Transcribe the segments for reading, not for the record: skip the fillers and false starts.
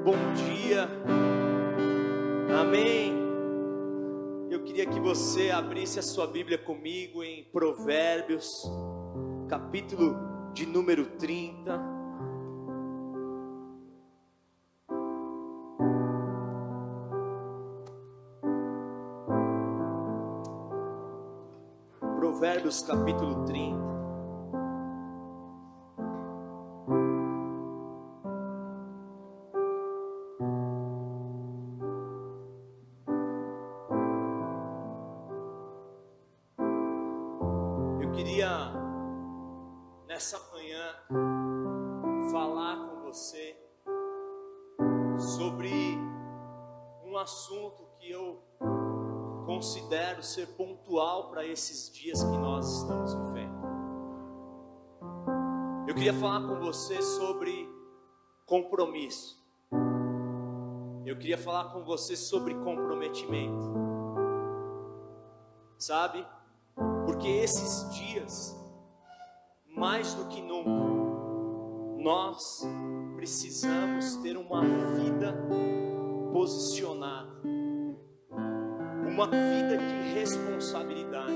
bom dia, amém. Eu queria que você abrisse a sua Bíblia comigo em Provérbios, capítulo de número 30. Provérbios capítulo 30. Eu queria nessa manhã falar com você sobre um assunto que eu considero ser pontual para esses dias que nós estamos vivendo. Eu queria falar com você sobre compromisso. Eu queria falar com você sobre comprometimento. Sabe? Porque esses dias, mais do que nunca, nós precisamos ter uma vida posicionada, uma vida de responsabilidade.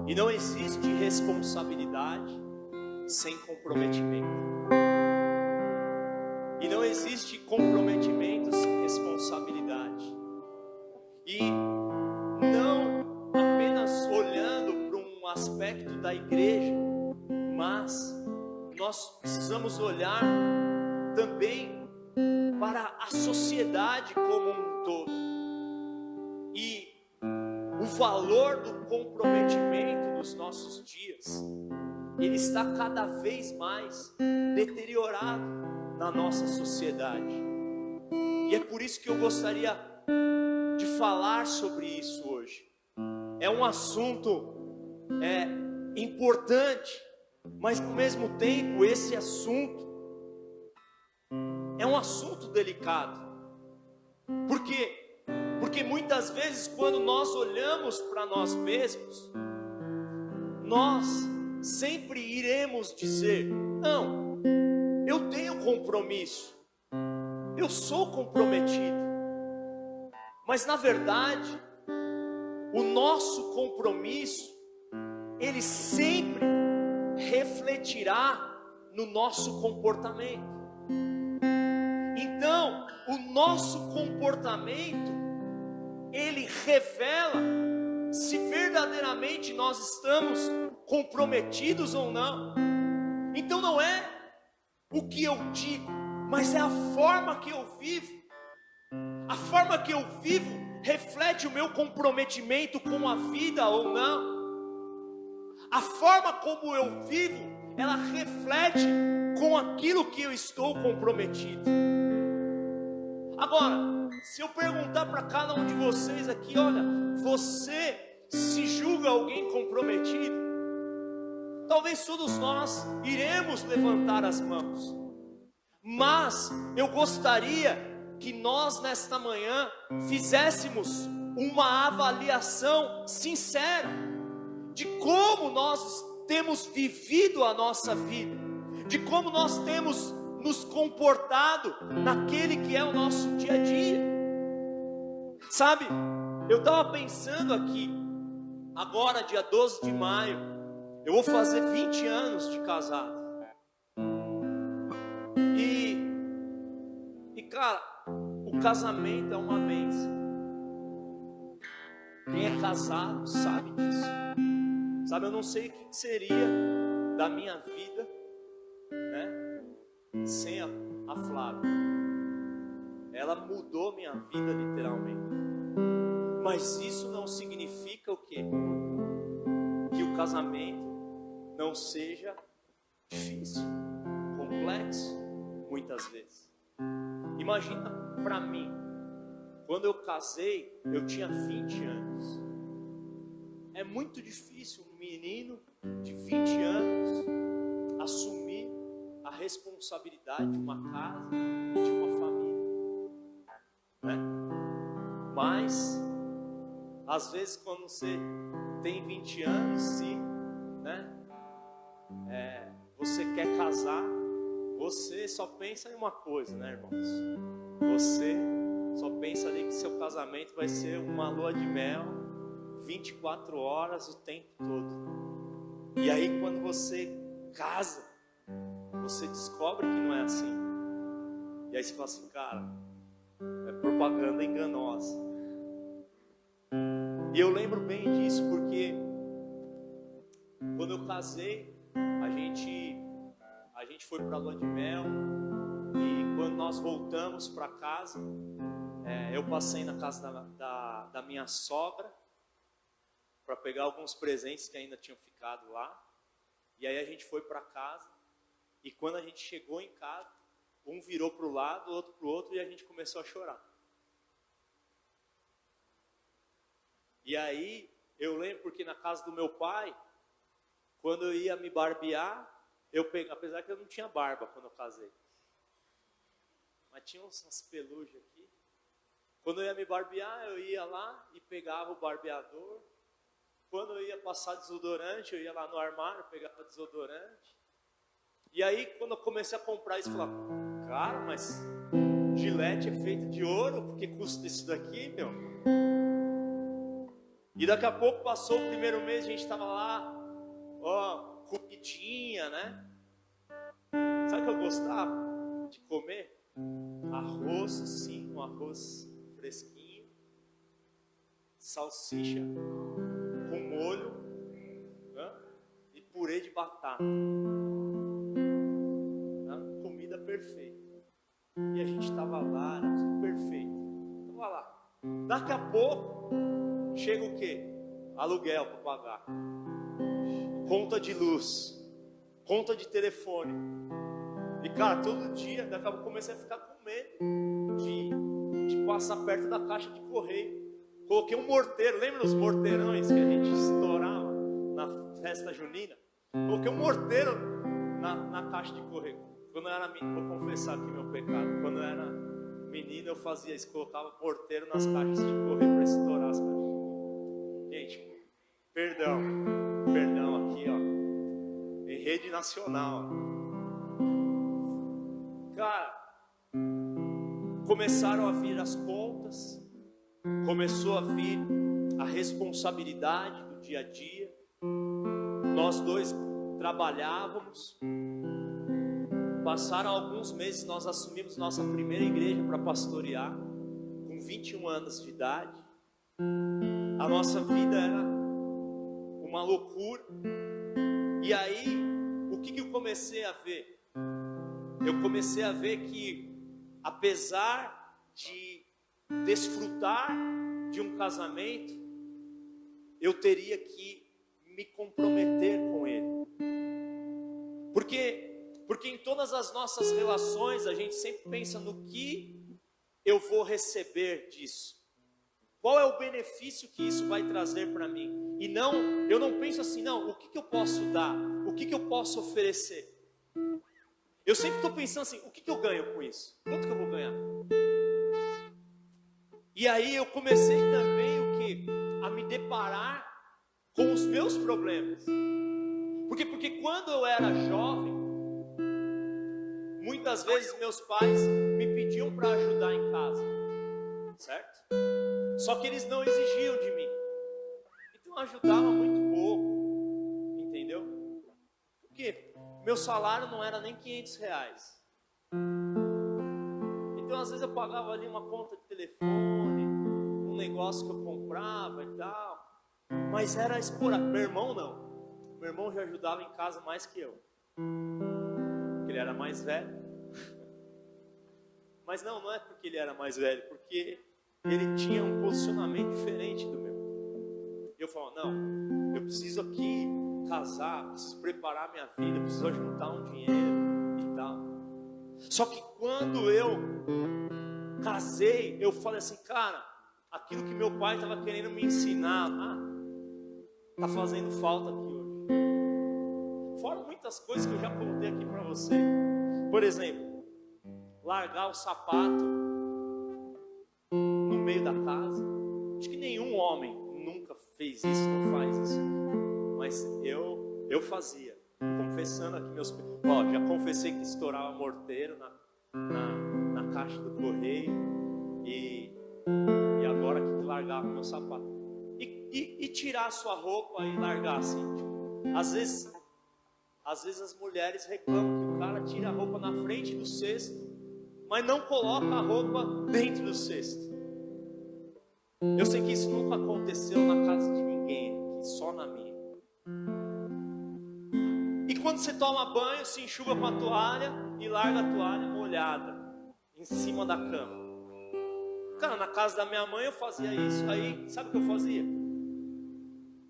E não existe responsabilidade sem comprometimento. E não existe comprometimento sem responsabilidade. E não apenas olhando para um aspecto da igreja, mas nós precisamos olhar também para a sociedade como um todo. E o valor do comprometimento nos nossos dias, ele está cada vez mais deteriorado na nossa sociedade. E é por isso que eu gostaria de falar sobre isso hoje. É um assunto importante, mas ao mesmo tempo esse assunto é um assunto delicado. Por quê? Porque muitas vezes quando nós olhamos para nós mesmos, nós sempre iremos dizer: não, eu tenho compromisso, eu sou comprometido. Mas na verdade, o nosso compromisso, ele sempre refletirá no nosso comportamento. Então, o nosso comportamento, ele revela se verdadeiramente nós estamos comprometidos ou não. Então não é o que eu digo, mas é a forma que eu vivo. A forma que eu vivo reflete o meu comprometimento com a vida ou não. A forma como eu vivo, ela reflete com aquilo que eu estou comprometido. Agora, se eu perguntar para cada um de vocês aqui: olha, você se julga alguém comprometido? Talvez todos nós iremos levantar as mãos. Mas eu gostaria que nós nesta manhã fizéssemos uma avaliação sincera de como nós temos vivido a nossa vida, de como nós temos nos comportado naquele que é o nosso dia a dia. Sabe, eu estava pensando aqui, agora dia 12 de maio, eu vou fazer 20 anos de casado. E cara, o casamento é uma bênção. Quem é casado sabe disso. Sabe, eu não sei o que seria da minha vida, né, sem a Flávia. Ela mudou minha vida literalmente. Mas isso não significa o quê? Que o casamento não seja difícil, complexo, muitas vezes. Imagina para mim, quando eu casei, eu tinha 20 anos. É muito difícil um menino de 20 anos assumir a responsabilidade de uma casa e de uma família, né? Mas às vezes quando você tem 20 anos e, né, você quer casar, você só pensa em uma coisa, né, irmãos? você só pensa ali que seu casamento vai ser uma lua de mel, 24 horas o tempo todo. E aí quando você casa, você descobre que não é assim. E aí você fala assim, cara, é propaganda enganosa. E eu lembro bem disso porque quando eu casei, a gente foi para a lua de mel. E quando nós voltamos para casa, eu passei na casa da minha sogra para pegar alguns presentes que ainda tinham ficado lá. E aí a gente foi para casa. E quando a gente chegou em casa, um virou para o lado, o outro para o outro, e a gente começou a chorar. E aí, eu lembro porque na casa do meu pai, quando eu ia me barbear, apesar que eu não tinha barba quando eu casei, mas tinha umas pelugens aqui. Quando eu ia me barbear, eu ia lá e pegava o barbeador. Quando eu ia passar desodorante, eu ia lá no armário, pegava desodorante. E aí, quando eu comecei a comprar isso, eu falava, cara, mas Gillette é feito de ouro, por que custa isso daqui, meu? E daqui a pouco passou o primeiro mês, a gente estava lá, comidinha, né? Sabe o que eu gostava de comer? Arroz, assim, um arroz fresquinho, salsicha com molho, né? E purê de batata. Comida perfeita. E a gente estava lá, era tudo perfeito. Estava lá. Daqui a pouco, chega o quê? Aluguel para pagar. Conta de luz. Conta de telefone. E cara, todo dia, daqui a pouco comecei a ficar com medo de passar perto da caixa de correio. Coloquei um morteiro, lembra os morteirões que a gente estourava na festa junina? Coloquei um morteiro na caixa de correio. Quando eu era menino, vou confessar aqui meu pecado. Quando eu era menino, eu fazia isso, colocava morteiro nas caixas de correio para estourar as caixas. Gente, perdão aqui, ó, em rede nacional. Cara, começaram a vir as contas, começou a vir a responsabilidade do dia a dia. Nós dois trabalhávamos. Passaram alguns meses, nós assumimos nossa primeira igreja para pastorear, com 21 anos de idade. A nossa vida era uma loucura. E aí, o que eu comecei a ver? Eu comecei a ver que, apesar de desfrutar de um casamento, eu teria que me comprometer com ele. Porque em todas as nossas relações, a gente sempre pensa no que eu vou receber disso. Qual é o benefício que isso vai trazer para mim? E não, eu não penso assim, não, o que eu posso dar? O que eu posso oferecer? Eu sempre estou pensando assim, o que eu ganho com isso? Quanto que eu vou ganhar? E aí eu comecei também a me deparar com os meus problemas. Porque quando eu era jovem, muitas vezes meus pais me pediam para ajudar em casa, certo? Só que eles não exigiam de mim. Então eu ajudava muito pouco, entendeu? Porque meu salário não era nem R$500. Então às vezes eu pagava ali uma conta de telefone, um negócio que eu comprava e tal. Mas era esporádico. Meu irmão não. Meu irmão já ajudava em casa mais que eu. Porque ele era mais velho. Mas não é porque ele era mais velho, porque ele tinha um posicionamento diferente do meu. Eu falo, não, eu preciso aqui casar, preciso preparar minha vida, preciso juntar um dinheiro e tal. Só que quando eu casei, eu falei assim, cara, aquilo que meu pai estava querendo me ensinar lá, está fazendo falta aqui hoje. Fora muitas coisas que eu já contei aqui para você. Por exemplo, largar o sapato no meio da casa. Acho que nenhum homem nunca fez isso, não faz isso. Mas eu fazia. Confessando aqui meus... já confessei que estourava morteiro na caixa do correio e agora que largar o meu sapato. E tirar a sua roupa e largar assim. Às vezes as mulheres reclamam que o cara tira a roupa na frente do cesto, mas não coloca a roupa dentro do cesto. Eu sei que isso nunca aconteceu na casa de ninguém aqui, só na minha. E quando você toma banho, se enxuga com a toalha e larga a toalha molhada em cima da cama. Cara, na casa da minha mãe eu fazia isso. Aí, sabe o que eu fazia?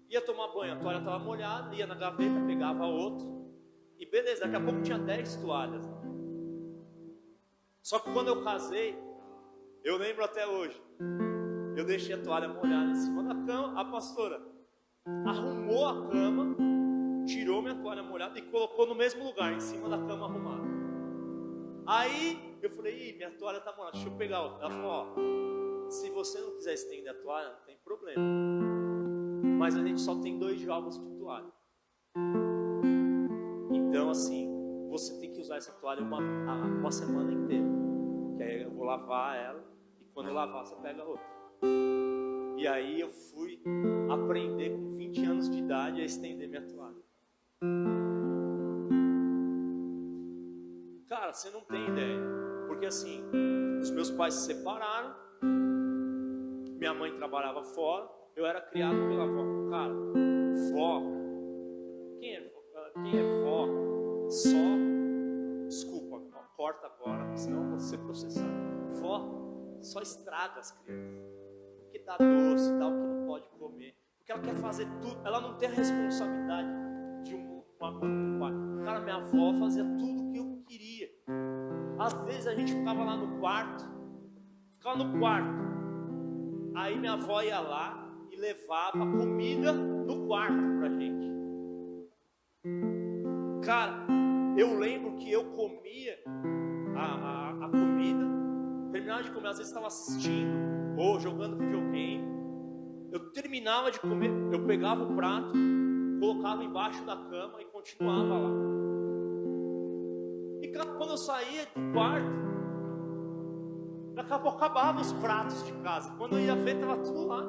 Ia tomar banho, a toalha estava molhada, ia na gaveta, pegava outro. E beleza, daqui a pouco tinha 10 toalhas. Só que quando eu casei, eu lembro até hoje, eu deixei a toalha molhada em cima da cama. A pastora arrumou a cama, tirou minha toalha molhada e colocou no mesmo lugar, em cima da cama arrumada. Aí eu falei, minha toalha está molhada, deixa eu pegar outra. Ela falou, se você não quiser estender a toalha, não tem problema. Mas a gente só tem 2 jogos de toalha. Então assim, você tem que usar essa toalha uma semana inteira. Que aí eu vou lavar ela, e quando eu lavar, você pega outra. E aí eu fui aprender com 20 anos de idade a estender minha toalha. Cara, você não tem ideia. Porque assim, os meus pais se separaram, minha mãe trabalhava fora, eu era criado pela avó. Cara, vó, quem é vó? Só, desculpa, corta agora, senão eu vou ser processado. Vó só estraga as crianças. Porque dá doce, dá o que não pode comer. Porque ela quer fazer tudo, ela não tem a responsabilidade de uma mãe e um pai. Cara, minha avó fazia tudo o que eu queria. Às vezes a gente ficava lá no quarto. Aí minha avó ia lá e levava comida no quarto pra gente. Cara, eu lembro que eu comia a comida, terminava de comer, às vezes estava assistindo ou jogando videogame. Eu terminava de comer, eu pegava o prato, colocava embaixo da cama e continuava lá. E cara, quando eu saía do quarto, daqui a pouco acabava os pratos de casa. Quando eu ia ver, estava tudo lá.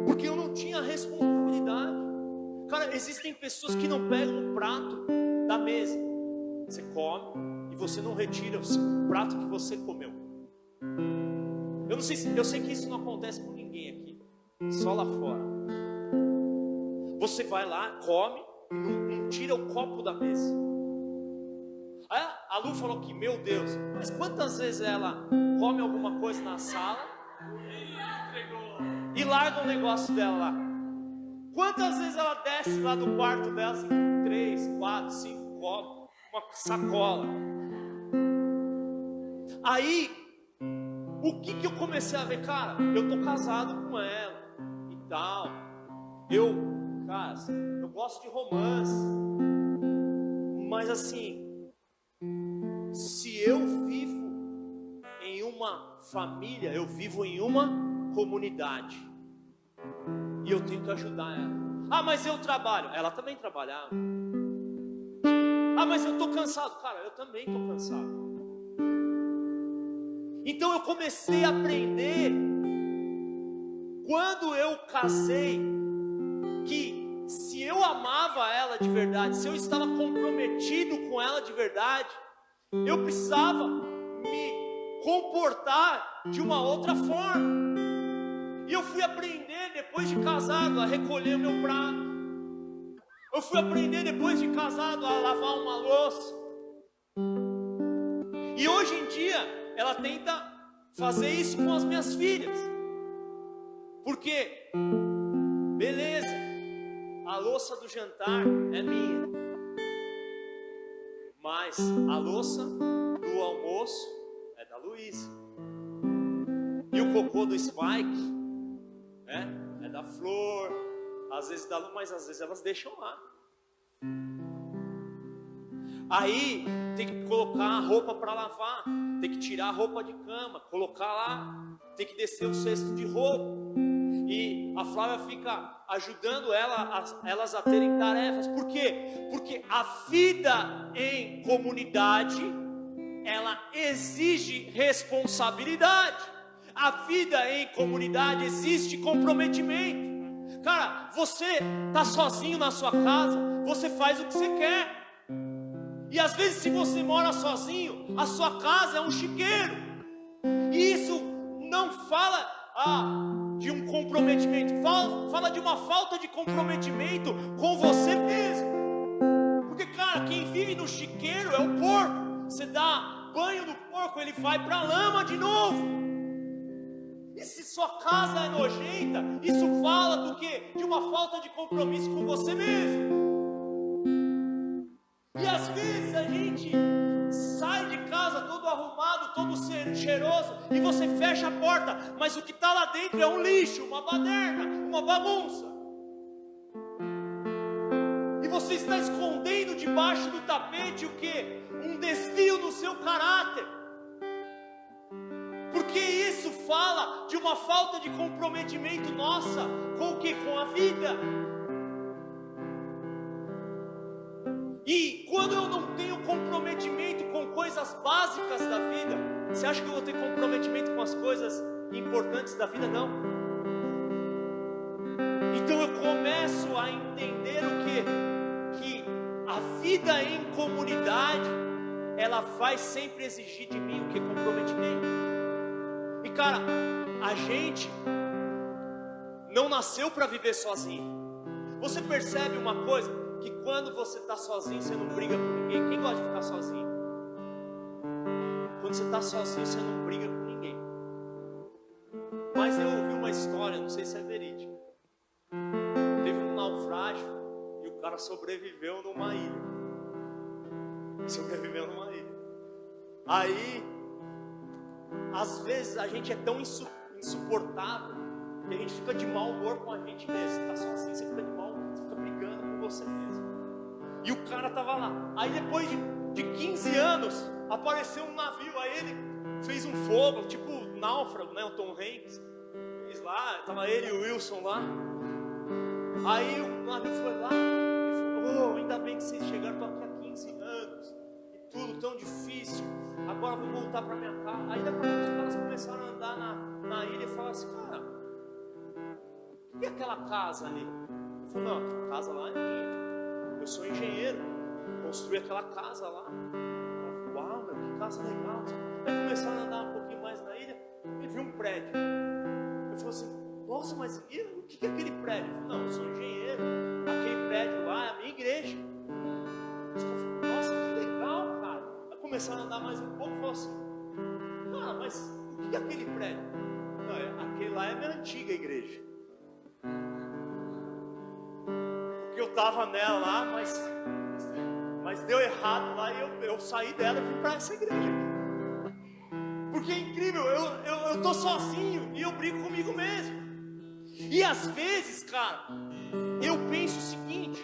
Porque eu não tinha responsabilidade. Cara, existem pessoas que não pegam o prato da mesa. Você come e você não retira o prato que você comeu. Eu sei que isso não acontece com ninguém aqui, só lá fora. Você vai lá, come e não tira o copo da mesa. Aí a Lu falou que, meu Deus, mas quantas vezes ela come alguma coisa na sala e larga o negócio dela lá? Quantas vezes ela desce lá do quarto dela, assim, 3, 4, 5 copos, uma sacola? Aí, o que eu comecei a ver? Cara, eu tô casado com ela e tal. Eu gosto de romance. Mas assim, se eu vivo em uma família, eu vivo em uma comunidade. E eu tenho que ajudar ela. Ah, mas eu trabalho. Ela também trabalhava. Ah, mas eu estou cansado. Cara, eu também estou cansado. Então eu comecei a aprender, quando eu casei, que se eu amava ela de verdade, se eu estava comprometido com ela de verdade, eu precisava me comportar de uma outra forma. E eu fui aprender depois de casado a recolher o meu prato. Eu fui aprender depois de casado a lavar uma louça. E hoje em dia ela tenta fazer isso com as minhas filhas. Porque, beleza, a louça do jantar é minha, mas a louça do almoço é da Luísa. E o cocô do Spike é da Flor, às vezes da Lu, mas às vezes elas deixam lá. Aí tem que colocar a roupa para lavar, tem que tirar a roupa de cama, colocar lá, tem que descer o cesto de roupa. E a Flávia fica ajudando elas a terem tarefas. Por quê? Porque a vida em comunidade ela exige responsabilidade. A vida em comunidade existe comprometimento. Cara, você está sozinho na sua casa, você faz o que você quer. E às vezes, se você mora sozinho, a sua casa é um chiqueiro. E isso não fala de um comprometimento, fala de uma falta de comprometimento com você mesmo. Porque, cara, quem vive no chiqueiro é o porco. Você dá banho no porco, ele vai para a lama de novo. E se sua casa é nojenta, isso fala do quê? De uma falta de compromisso com você mesmo. E às vezes a gente sai de casa todo arrumado, todo cheiroso, e você fecha a porta, mas o que está lá dentro é um lixo, uma baderna, uma bagunça. E você está escondendo debaixo do tapete o quê? Um desvio no seu caráter. Porque isso fala de uma falta de comprometimento nossa com o que? Com a vida. E quando eu não tenho comprometimento com coisas básicas da vida, você acha que eu vou ter comprometimento com as coisas importantes da vida? Não. Então eu começo a entender o quê? Que a vida em comunidade, ela vai sempre exigir de mim o que? Comprometimento. E cara, a gente não nasceu para viver sozinho. Você percebe uma coisa? Que quando você está sozinho, você não briga com ninguém. Quem gosta de ficar sozinho? Quando você está sozinho, você não briga com ninguém. Mas eu ouvi uma história, não sei se é verídica. Teve um naufrágio e o cara sobreviveu numa ilha. Aí, às vezes a gente é tão insuportável que a gente fica de mau humor com a gente mesmo. Você está sozinho, você fica de mau humor, você fica brigando com você mesmo. E o cara tava lá. Aí depois de 15 anos apareceu um navio. Aí ele fez um fogo, tipo Náufrago, né? O Tom Hanks fez lá, tava ele e o Wilson lá. Aí o navio foi lá e falou: ainda bem que vocês chegaram, tô aqui há 15 anos e tudo tão difícil, agora vou voltar para minha casa. Aí depois os caras começaram a andar na ilha e falaram assim: cara, o que é aquela casa ali? Ele falou: não, a casa lá é minha. Eu sou engenheiro, construí aquela casa lá. Uau, meu, que casa legal. Aí começaram a andar um pouquinho mais na ilha, ele viu um prédio. Ele falou assim: nossa, mas o que é aquele prédio? Ele falou: não, eu sou engenheiro, aquele prédio lá é a minha igreja. Ele falou: nossa, que legal, cara. Aí começaram a andar mais um pouco e falou assim: cara, mas o que é aquele prédio? Não, aquele lá é a minha antiga igreja. Eu estava nela lá, mas deu errado lá e eu saí dela e fui para essa igreja. Porque é incrível, eu estou sozinho e eu brigo comigo mesmo. E às vezes, cara, eu penso o seguinte: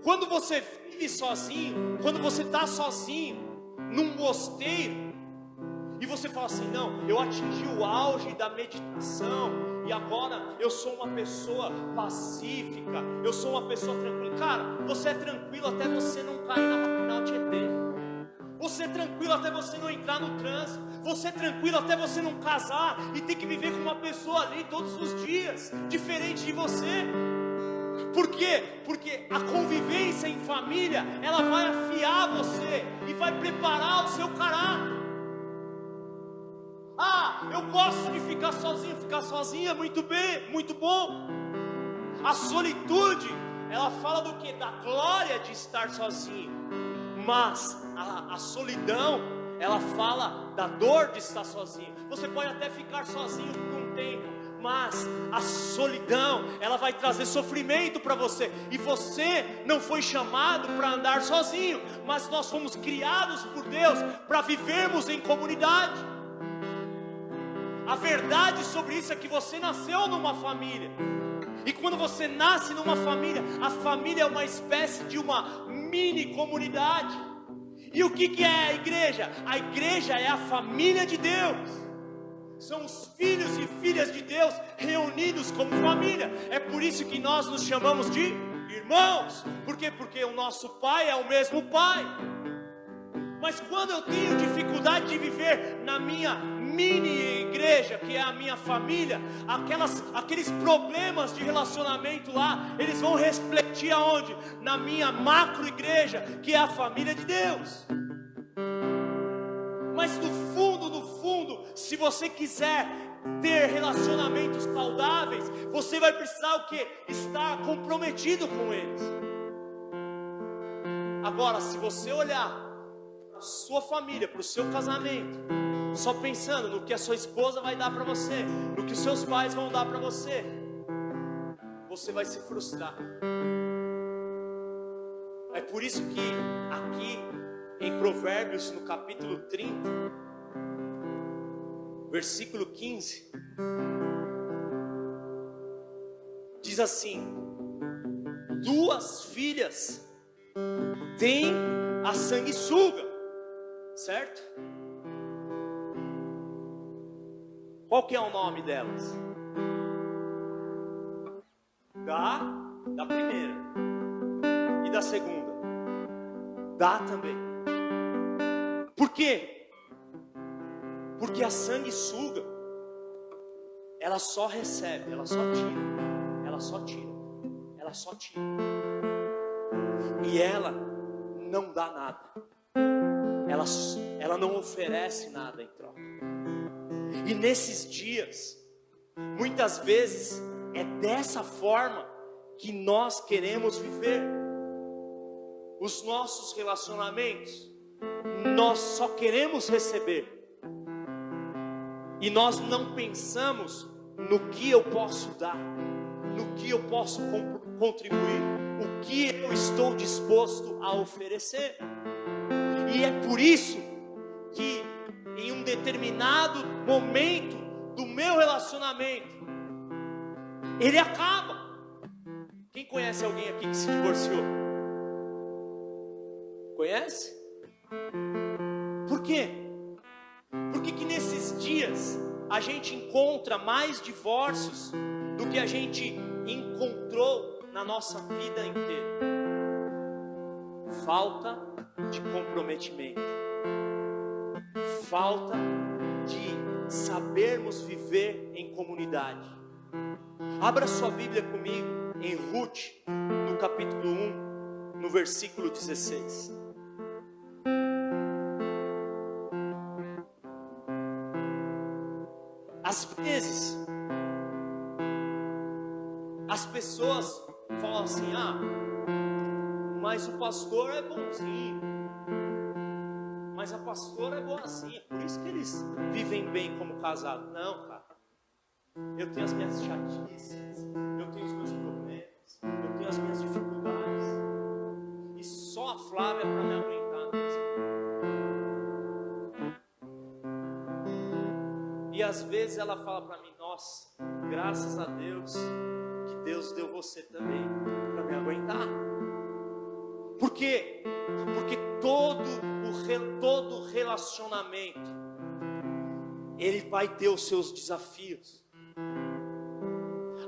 quando você vive sozinho, quando você está sozinho num mosteiro, e você fala assim: não, eu atingi o auge da meditação e agora eu sou uma pessoa pacífica, eu sou uma pessoa tranquila. Cara, você é tranquilo até você não cair na marginal Tietê. Você é tranquilo até você não entrar no trânsito. Você é tranquilo até você não casar e ter que viver com uma pessoa ali todos os dias, diferente de você. Por quê? Porque a convivência em família, ela vai afiar você e vai preparar o seu caráter. Eu gosto de ficar sozinho é muito bem, muito bom. A solitude, ela fala do que? Da glória de estar sozinho. Mas a solidão, ela fala da dor de estar sozinho. Você pode até ficar sozinho por um tempo, mas a solidão, ela vai trazer sofrimento para você. E você não foi chamado para andar sozinho, mas nós fomos criados por Deus para vivermos em comunidade. A verdade sobre isso é que você nasceu numa família. E quando você nasce numa família, a família é uma espécie de uma mini comunidade. E o que é a igreja? A igreja é a família de Deus. São os filhos e filhas de Deus reunidos como família. É por isso que nós nos chamamos de irmãos. Por quê? Porque o nosso pai é o mesmo pai. Mas quando eu tenho dificuldade de viver na minha mini igreja, que é a minha família, aqueles problemas de relacionamento lá, eles vão refletir aonde? Na minha macro igreja, que é a família de Deus. Mas no fundo, se você quiser ter relacionamentos saudáveis, você vai precisar o quê? Estar comprometido com eles. Agora, se você olhar para a sua família, para o seu casamento, só pensando no que a sua esposa vai dar para você, no que os seus pais vão dar para você, você vai se frustrar. É por isso que aqui em Provérbios, no capítulo 30, versículo 15, diz assim: duas filhas têm a sanguessuga, certo? Qual que é o nome delas? Da primeira e da segunda. Dá também. Por quê? Porque a sanguessuga, ela só recebe, ela só tira, ela só tira, ela só tira. E ela não dá nada. Ela não oferece nada em troca. E nesses dias, muitas vezes, é dessa forma que nós queremos viver os nossos relacionamentos. Nós só queremos receber. E nós não pensamos no que eu posso dar, no que eu posso contribuir, o que eu estou disposto a oferecer. E é por isso que em um determinado momento do meu relacionamento, ele acaba. Quem conhece alguém aqui que se divorciou? Conhece? Por quê? Porque que nesses dias a gente encontra mais divórcios do que a gente encontrou na nossa vida inteira. Falta de comprometimento, falta de sabermos viver em comunidade. Abra sua Bíblia comigo em Ruth, no capítulo 1, no versículo 16. Às vezes, as pessoas falam assim: mas o pastor é bonzinho, mas a pastora é boazinha, por isso que eles vivem bem como casados. Não, cara, eu tenho as minhas chatices, eu tenho os meus problemas, eu tenho as minhas dificuldades, e só a Flávia para me aguentar mesmo. E às vezes ela fala para mim: nossa, graças a Deus que Deus deu você também para me aguentar. Por quê? Porque todo relacionamento, ele vai ter os seus desafios.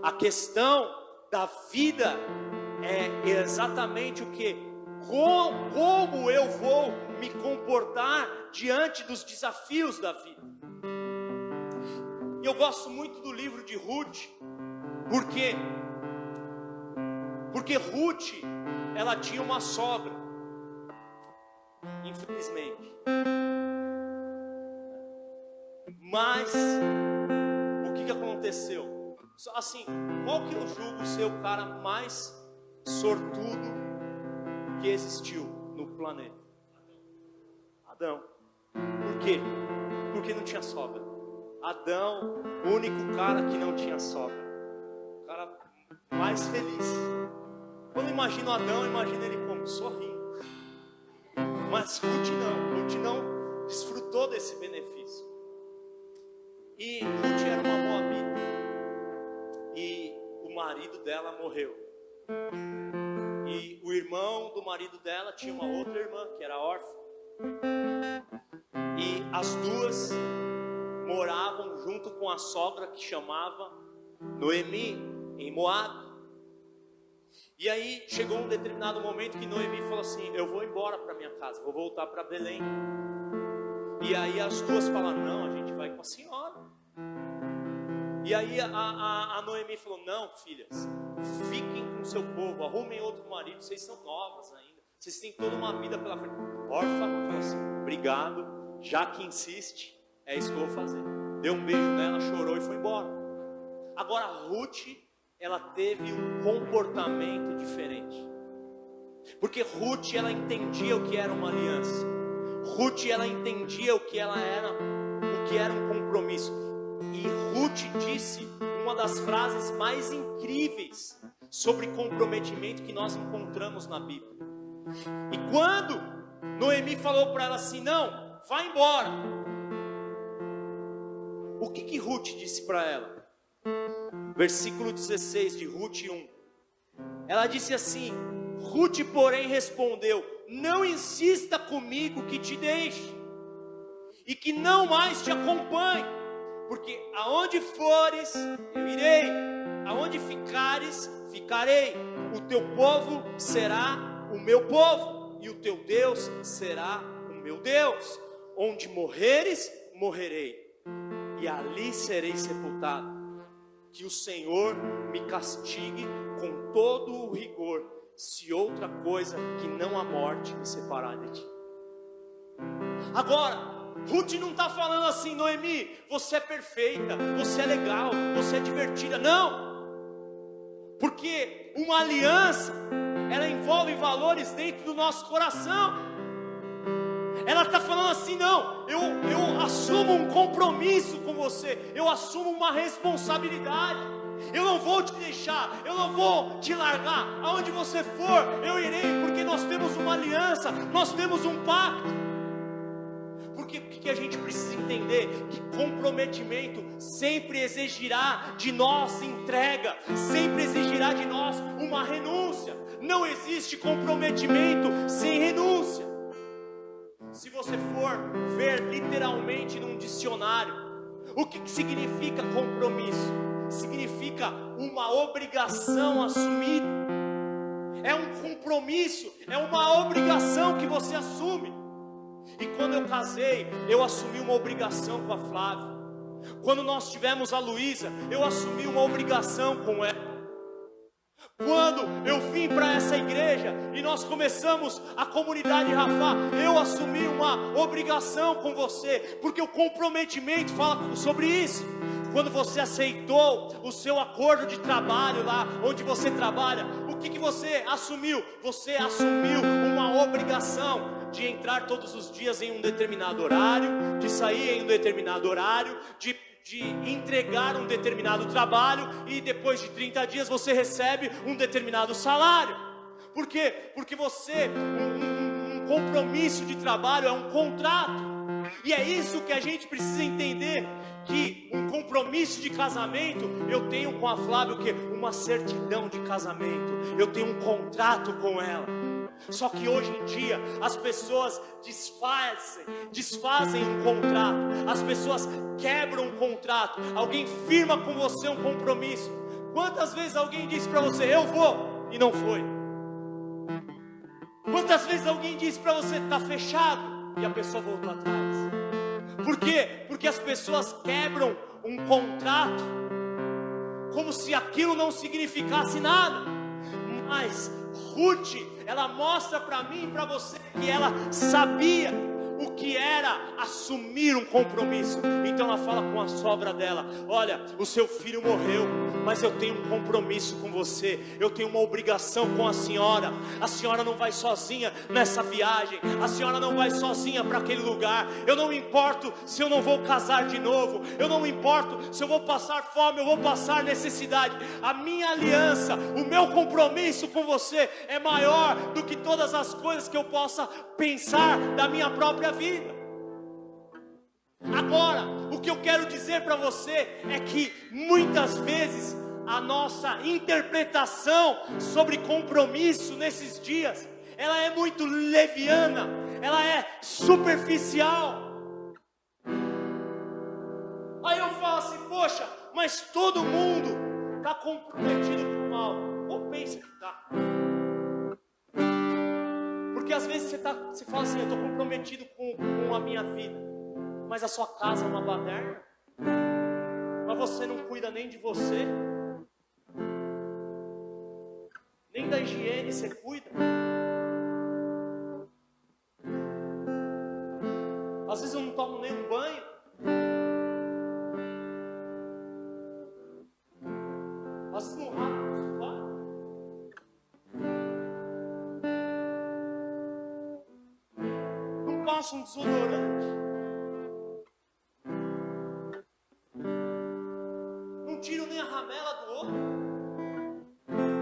A questão da vida é exatamente o que? Como eu vou me comportar diante dos desafios da vida. E eu gosto muito do livro de Ruth, porque Ruth, ela tinha uma sogra, infelizmente. Mas o que aconteceu? Assim, qual que eu julgo ser o cara mais sortudo que existiu no planeta? Adão. Por quê? Porque não tinha sogra. Adão, o único cara que não tinha sogra, o cara mais feliz. Quando eu imagino Adão, eu imagino ele como? Sorrindo. Mas Ruth não desfrutou desse benefício. E Ruth era uma moabita, e o marido dela morreu. E o irmão do marido dela tinha uma outra irmã que era órfã. E as duas moravam junto com a sogra que chamava Noemi, em Moabe. E aí chegou um determinado momento que Noemi falou assim: eu vou embora para minha casa, vou voltar para Belém. E aí as duas falaram: não, a gente vai com a senhora. E aí a Noemi falou: não, filhas, fiquem com o seu povo, arrumem outro marido, vocês são novas ainda, vocês têm toda uma vida pela frente. Orfa falou assim: obrigado, já que insiste, é isso que eu vou fazer. Deu um beijo nela, chorou e foi embora. Agora Ruth, ela teve um comportamento diferente, porque Ruth, ela entendia o que era uma aliança. Ruth, ela entendia o que era um compromisso. E Ruth disse uma das frases mais incríveis sobre comprometimento que nós encontramos na Bíblia. E quando Noemi falou para ela assim: não, vai embora, o que Ruth disse para ela? Versículo 16 de Ruth 1. Ela disse assim: Ruth, porém, respondeu: não insista comigo que te deixe e que não mais te acompanhe, porque aonde fores eu irei, aonde ficares ficarei, o teu povo será o meu povo e o teu Deus será o meu Deus. Onde morreres, morrerei, e ali serei sepultado. Que o Senhor me castigue com todo o rigor, se outra coisa que não a morte me separar de ti. Agora, Ruth não está falando assim: Noemi, você é perfeita, você é legal, você é divertida. Não, porque uma aliança, ela envolve valores dentro do nosso coração. Ela está falando assim: não, eu assumo um compromisso com você, eu assumo uma responsabilidade, eu não vou te deixar, eu não vou te largar, aonde você for eu irei, porque nós temos uma aliança, nós temos um pacto. Porque o que a gente precisa entender? Que comprometimento sempre exigirá de nós entrega, sempre exigirá de nós uma renúncia. Não existe comprometimento sem renúncia. Se você for ver literalmente num dicionário, o que significa compromisso? Significa uma obrigação assumida. É um compromisso, é uma obrigação que você assume. E quando eu casei, eu assumi uma obrigação com a Flávia. Quando nós tivemos a Luísa, eu assumi uma obrigação com ela. Quando eu vim para essa igreja e nós começamos a comunidade Rafá, eu assumi uma obrigação com você, porque o comprometimento fala sobre isso. Quando você aceitou o seu acordo de trabalho lá onde você trabalha, o que você assumiu? Você assumiu uma obrigação de entrar todos os dias em um determinado horário, de sair em um determinado horário, de entregar um determinado trabalho, e depois de 30 dias você recebe um determinado salário. Por quê? Porque você, um compromisso de trabalho é um contrato. E é isso que a gente precisa entender, que um compromisso de casamento, eu tenho com a Flávia o quê? Uma certidão de casamento, eu tenho um contrato com ela. Só que hoje em dia as pessoas desfazem um contrato, as pessoas quebram um contrato. Alguém firma com você um compromisso. Quantas vezes alguém disse para você: eu vou, e não foi? Quantas vezes alguém disse para você: está fechado, e a pessoa voltou atrás? Por quê? Porque as pessoas quebram um contrato como se aquilo não significasse nada. Mas Ruth, ela mostra para mim e para você que ela sabia o que era assumir um compromisso. Então ela fala com a sogra dela: olha, o seu filho morreu, mas eu tenho um compromisso com você, eu tenho uma obrigação com a senhora não vai sozinha nessa viagem, a senhora não vai sozinha para aquele lugar. Eu não me importo se eu não vou casar de novo, eu não me importo se eu vou passar fome, eu vou passar necessidade. A minha aliança, o meu compromisso com você é maior do que todas as coisas que eu possa pensar da minha própria vida. Agora, o que eu quero dizer para você é que muitas vezes a nossa interpretação sobre compromisso nesses dias, ela é muito leviana, ela é superficial. Aí eu falo assim: poxa, mas todo mundo está comprometido com algo. Ou pensa que está. Porque às vezes você fala assim, eu estou comprometido com a minha vida, mas a sua casa é uma baderna, mas você não cuida nem de você, nem da higiene você cuida. Às vezes eu não tomo nem um banho. Às vezes não rasgo o sofá. Não passo um desodorante. Não tiro nem a ramela do outro.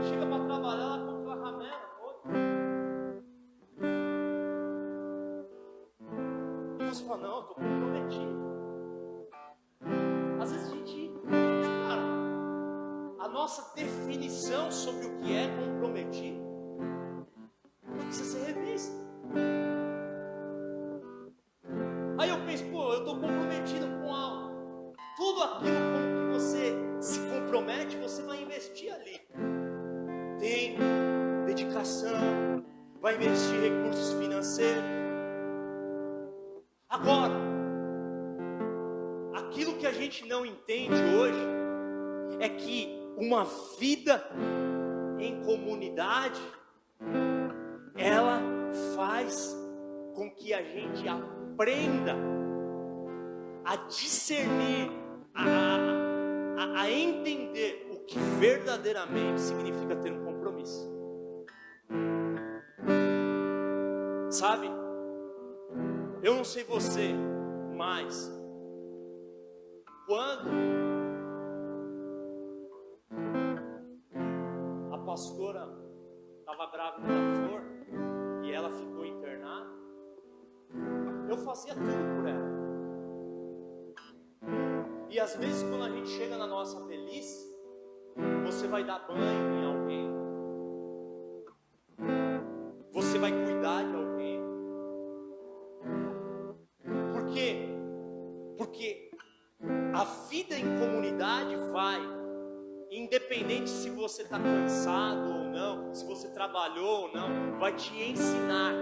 Chega para trabalhar, ela compra a ramela do outro. E você fala, não, eu estou comprometido. Às vezes a gente, cara, a nossa definição sobre o que é comprometido precisa ser revista. Aí eu penso, pô, eu estou comprometido com algo. Tudo aquilo com que você se compromete, você vai investir ali. Tempo, dedicação, vai investir recursos financeiros. Agora, aquilo que a gente não entende hoje é que uma vida em comunidade, ela faz com que a gente aprenda a discernir, a entender o que verdadeiramente significa ter um compromisso. Sabe? Eu não sei você, mas quando a pastora estava grávida da Flor e ela ficou internada, eu fazia tudo por ela. E às vezes quando a gente chega na nossa velhice, você vai dar banho em alguém, você vai cuidar de alguém. Por quê? Porque a vida em comunidade vai, independente se você está cansado ou não, se você trabalhou ou não, vai te ensinar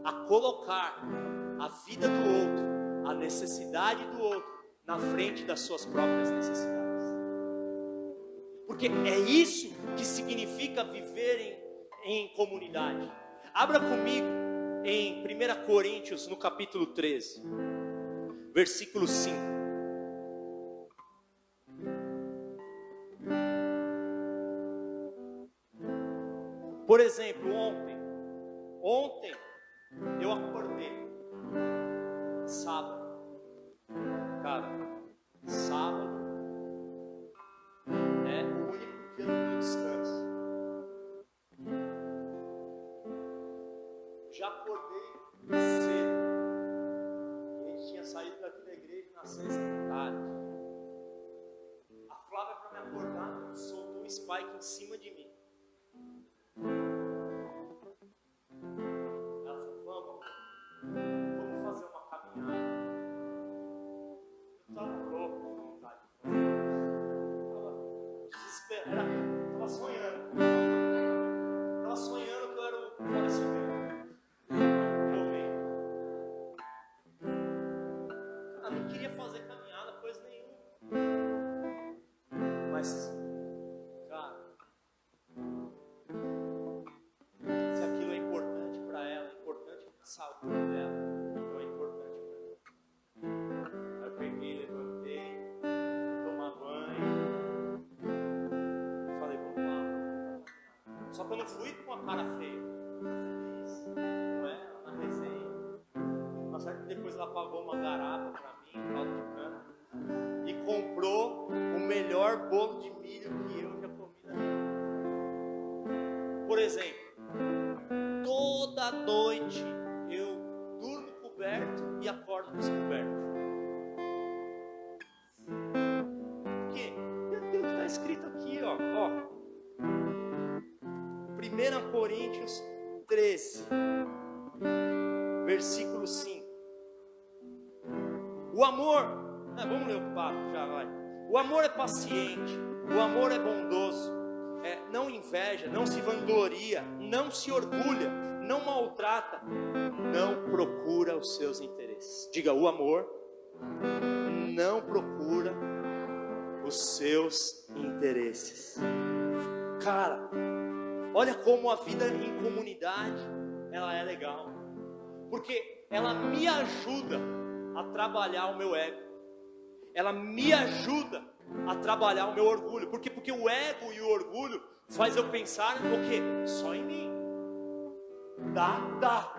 a colocar a vida do outro, a necessidade do outro, na frente das suas próprias necessidades. Porque é isso que significa viver em comunidade. Abra comigo em 1 Coríntios, no capítulo 13, versículo 5. Por exemplo, ontem eu acordei, sábado. Cara, sábado é o único dia do meu descanso. Já acordei cedo. A gente tinha saído daqui da igreja na sexta tarde. A Flávia, para me acordar, soltou um spike em cima de mim. Ela falou, vamos fazer uma caminhada. Eu estava louco de vontade. Estava desesperado. Estava sonhando. Estava sonhando que eu era o falecimento. Eu não queria fazer caminhada, coisa nenhuma. Mas, cara, se aquilo é importante para ela, é importante para a saúde dela, então é importante para mim. Aí eu peguei, levantei, fui tomar banho, falei, vamos lá. Só que eu não fui com a cara feia, feliz, não é? Na resenha. Tá certo que depois ela pagou uma garapa para mim, um caldo de cana, e comprou o melhor bolo de milho que eu já comi na vida. Por exemplo, toda noite eu durmo coberto e acordo descoberto. Por quê? Meu Deus, está escrito aqui, ó. 1 Coríntios 13, versículo 5. O amor, vamos ler o papo, já vai. O amor é paciente, o amor é bondoso. não inveja, não se vangloria, não se orgulha, não maltrata, não procura os seus interesses. Diga, o amor não procura os seus interesses. Cara, olha como a vida em comunidade, ela é legal, porque ela me ajuda a trabalhar o meu ego, ela me ajuda a trabalhar o meu orgulho. Por quê? Porque o ego e o orgulho faz eu pensar o quê? Só em mim. Dá.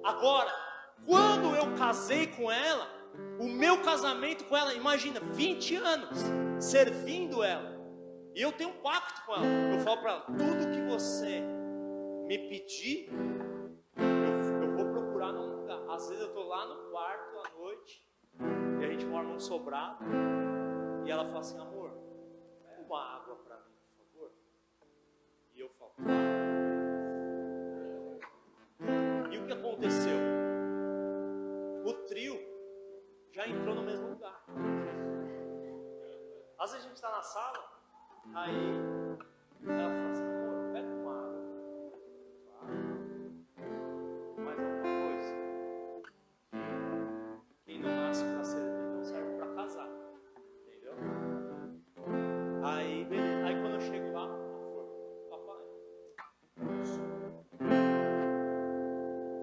Agora, quando eu casei com ela, o meu casamento com ela, imagina, 20 anos servindo ela, e eu tenho um pacto com ela. Eu falo para ela, tudo que você me pedir, eu vou procurar num lugar. Às vezes eu estou lá no quarto à noite, e a gente mora num sobrado, e ela fala assim, amor, uma água para mim, por favor. E eu falo, e o que aconteceu? O trio já entrou no mesmo lugar. Às vezes a gente está na sala, aí ela fala assim, amor, pega uma água. Mais alguma coisa? Quem não nasce para servir não serve para casar. Entendeu? Aí, beleza. Aí quando eu chego lá, papai, claro, meu bem,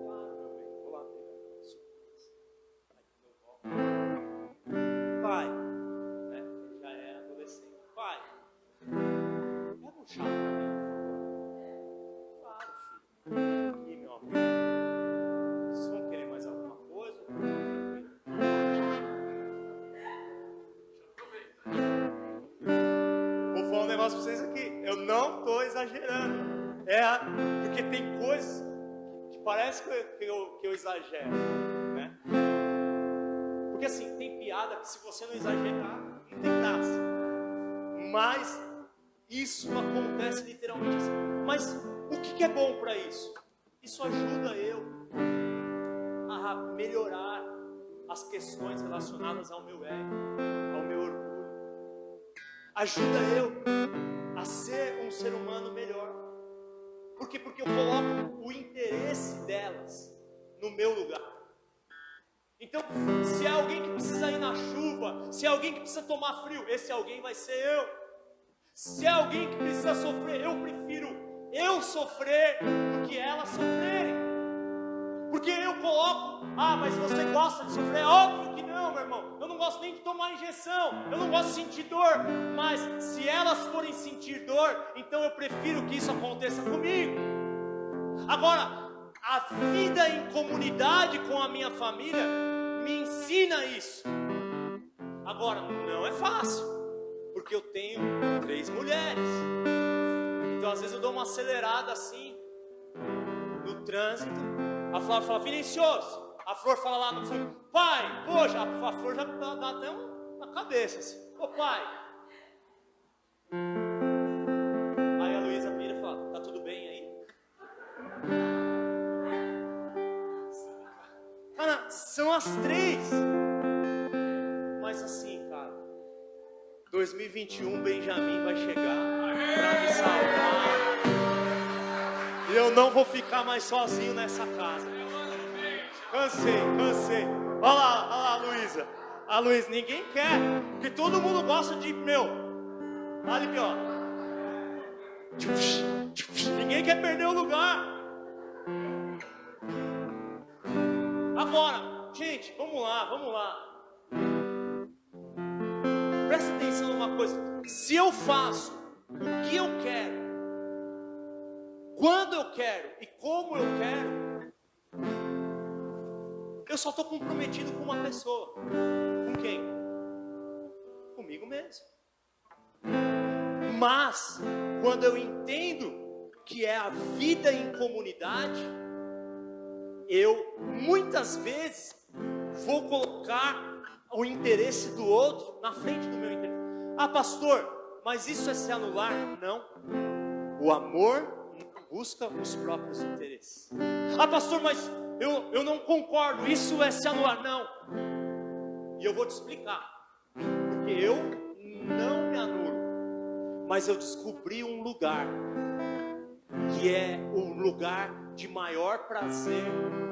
vou lá pegar a sua coisa. Aí quando eu volto, pai, né? Ele já é adolescente. Pai, pega um chá pra mim, por favor. Claro, filho. E meu amigo, vocês vão querer mais alguma coisa? Vou falar um negócio pra vocês aqui. Eu não estou exagerando. Porque tem coisas que parece que eu exagero, né? Porque assim, tem piada que se você não exagerar, não tem graça. Mas isso acontece literalmente assim. Mas o que é bom para isso? Isso ajuda eu a melhorar as questões relacionadas ao meu ego, ao meu orgulho. Ajuda eu a ser um ser humano melhor. Por quê? Porque eu coloco o interesse delas no meu lugar. Então, se é alguém que precisa ir na chuva, se é alguém que precisa tomar frio, esse alguém vai ser eu. Se é alguém que precisa sofrer, eu prefiro eu sofrer do que elas sofrerem. Porque eu coloco, mas você gosta de sofrer? Óbvio que não, meu irmão. Eu não gosto nem de tomar injeção, eu não gosto de sentir dor. Mas se elas forem sentir dor, então eu prefiro que isso aconteça comigo. Agora, a vida em comunidade com a minha família me ensina isso. Agora, não é fácil, porque eu tenho 3 mulheres. Então às vezes eu dou uma acelerada assim no trânsito. A Flor fala, Vinicioso. A Flor fala lá no fundo, pai, poxa, a Flor já dá até na cabeça assim, ô pai. Aí a Luísa vira e fala, tá tudo bem aí? Cara, são as 3. Mas assim, cara, 2021 Benjamin vai chegar pra me salvar. E eu não vou ficar mais sozinho nessa casa. Cansei. Olha lá, Luísa. A Luísa, ninguém quer. Porque todo mundo gosta de, olha aqui, ó. Ninguém quer perder o lugar. Agora, gente, vamos lá. Presta atenção numa coisa. Se eu faço o que eu quero, quando eu quero e como eu quero, eu só estou comprometido com uma pessoa. Com quem? Comigo mesmo. Mas, quando eu entendo que é a vida em comunidade, eu muitas vezes vou colocar o interesse do outro na frente do meu interesse. Ah, pastor, mas isso é se anular? Não. O amor busca os próprios interesses. Ah, pastor, mas eu não concordo, isso é se anular. Não. E eu vou te explicar. Porque eu não me anulo. mas eu descobri um lugar que é o lugar de maior prazer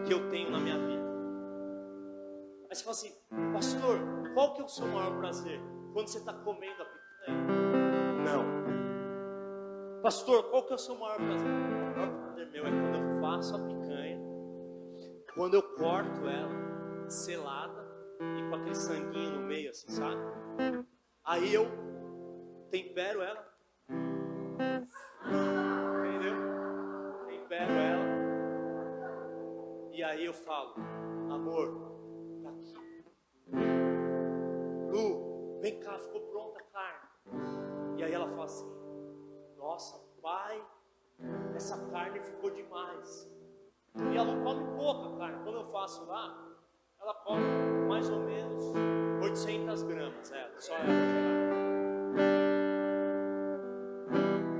que eu tenho na minha vida. Aí você fala assim, pastor, qual que é o seu maior prazer? Quando você está comendo a picanha? Não. Pastor, qual que é o seu maior prazer? O maior prazer meu é quando eu faço a picanha, quando eu corto ela, selada, e com aquele sanguinho no meio, assim, sabe? Aí eu tempero ela. Entendeu? Tempero ela. E aí eu falo, amor, tá aqui. Lu, vem cá, ficou pronta a carne. E aí ela fala assim, nossa, pai, essa carne ficou demais. E a Lu come pouca carne. Quando eu faço lá, ela come mais ou menos 800 gramas. Só ela.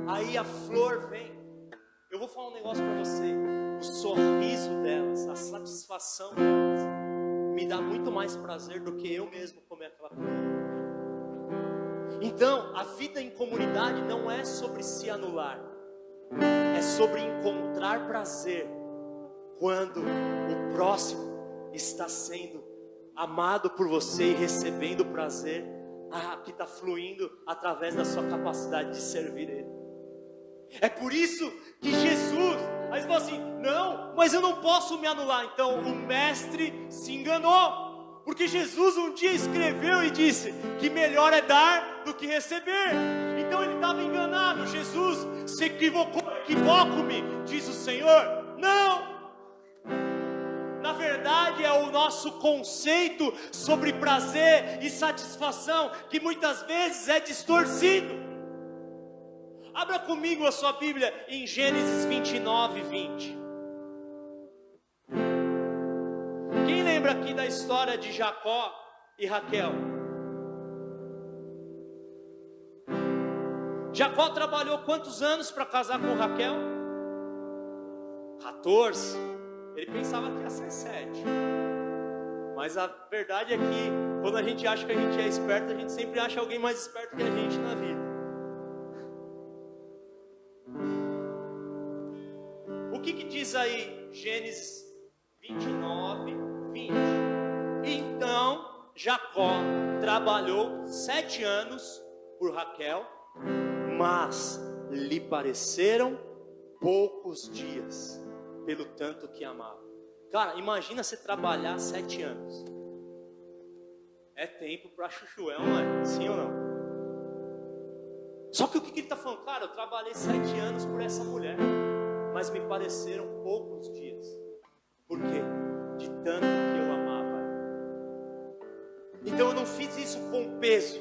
Aí a Flor vem. Eu vou falar um negócio para você. O sorriso delas, a satisfação delas, me dá muito mais prazer do que eu mesmo comer aquela comida. Então, a vida em comunidade não é sobre se anular. É sobre encontrar prazer quando o próximo está sendo amado por você e recebendo prazer que está fluindo através da sua capacidade de servir Ele. É por isso que Jesus, aí você fala assim, não, mas eu não posso me anular. Então o mestre se enganou, porque Jesus um dia escreveu e disse que melhor é dar do que receber. Então ele estava enganado. Jesus se equivocou, equivoco-me, diz o Senhor. Não, na verdade é o nosso conceito sobre prazer e satisfação que muitas vezes é distorcido. Abra comigo a sua Bíblia em Gênesis 29, 20. Quem lembra aqui da história de Jacó e Raquel? Jacó trabalhou quantos anos para casar com Raquel? 14. Ele pensava que ia ser 7. Mas a verdade é que quando a gente acha que a gente é esperto, a gente sempre acha alguém mais esperto que a gente na vida. O que diz aí Gênesis 29, 20? Então Jacó trabalhou 7 anos por Raquel, mas lhe pareceram poucos dias, pelo tanto que amava. Cara, imagina você trabalhar 7 anos. É tempo para chuchu, não é? Sim ou não? Só que o que ele está falando? Cara, eu trabalhei 7 anos por essa mulher, mas me pareceram poucos dias. Por quê? De tanto que eu amava ela. Então eu não fiz isso com peso,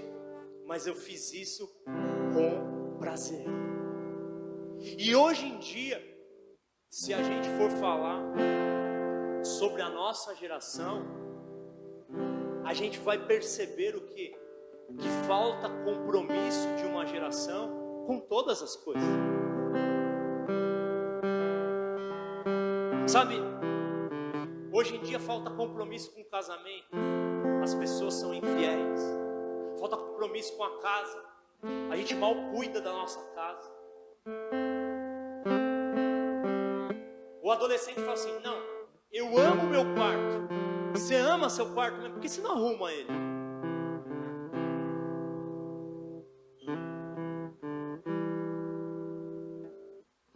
mas eu fiz isso com prazer. E hoje em dia, se a gente for falar sobre a nossa geração, a gente vai perceber o quê? Que falta compromisso de uma geração com todas as coisas. Sabe, hoje em dia falta compromisso com o casamento. As pessoas são infiéis. Falta compromisso com a casa. A gente mal cuida da nossa casa. O adolescente fala assim, não, eu amo meu quarto. Você ama seu quarto mesmo? Por que você não arruma ele?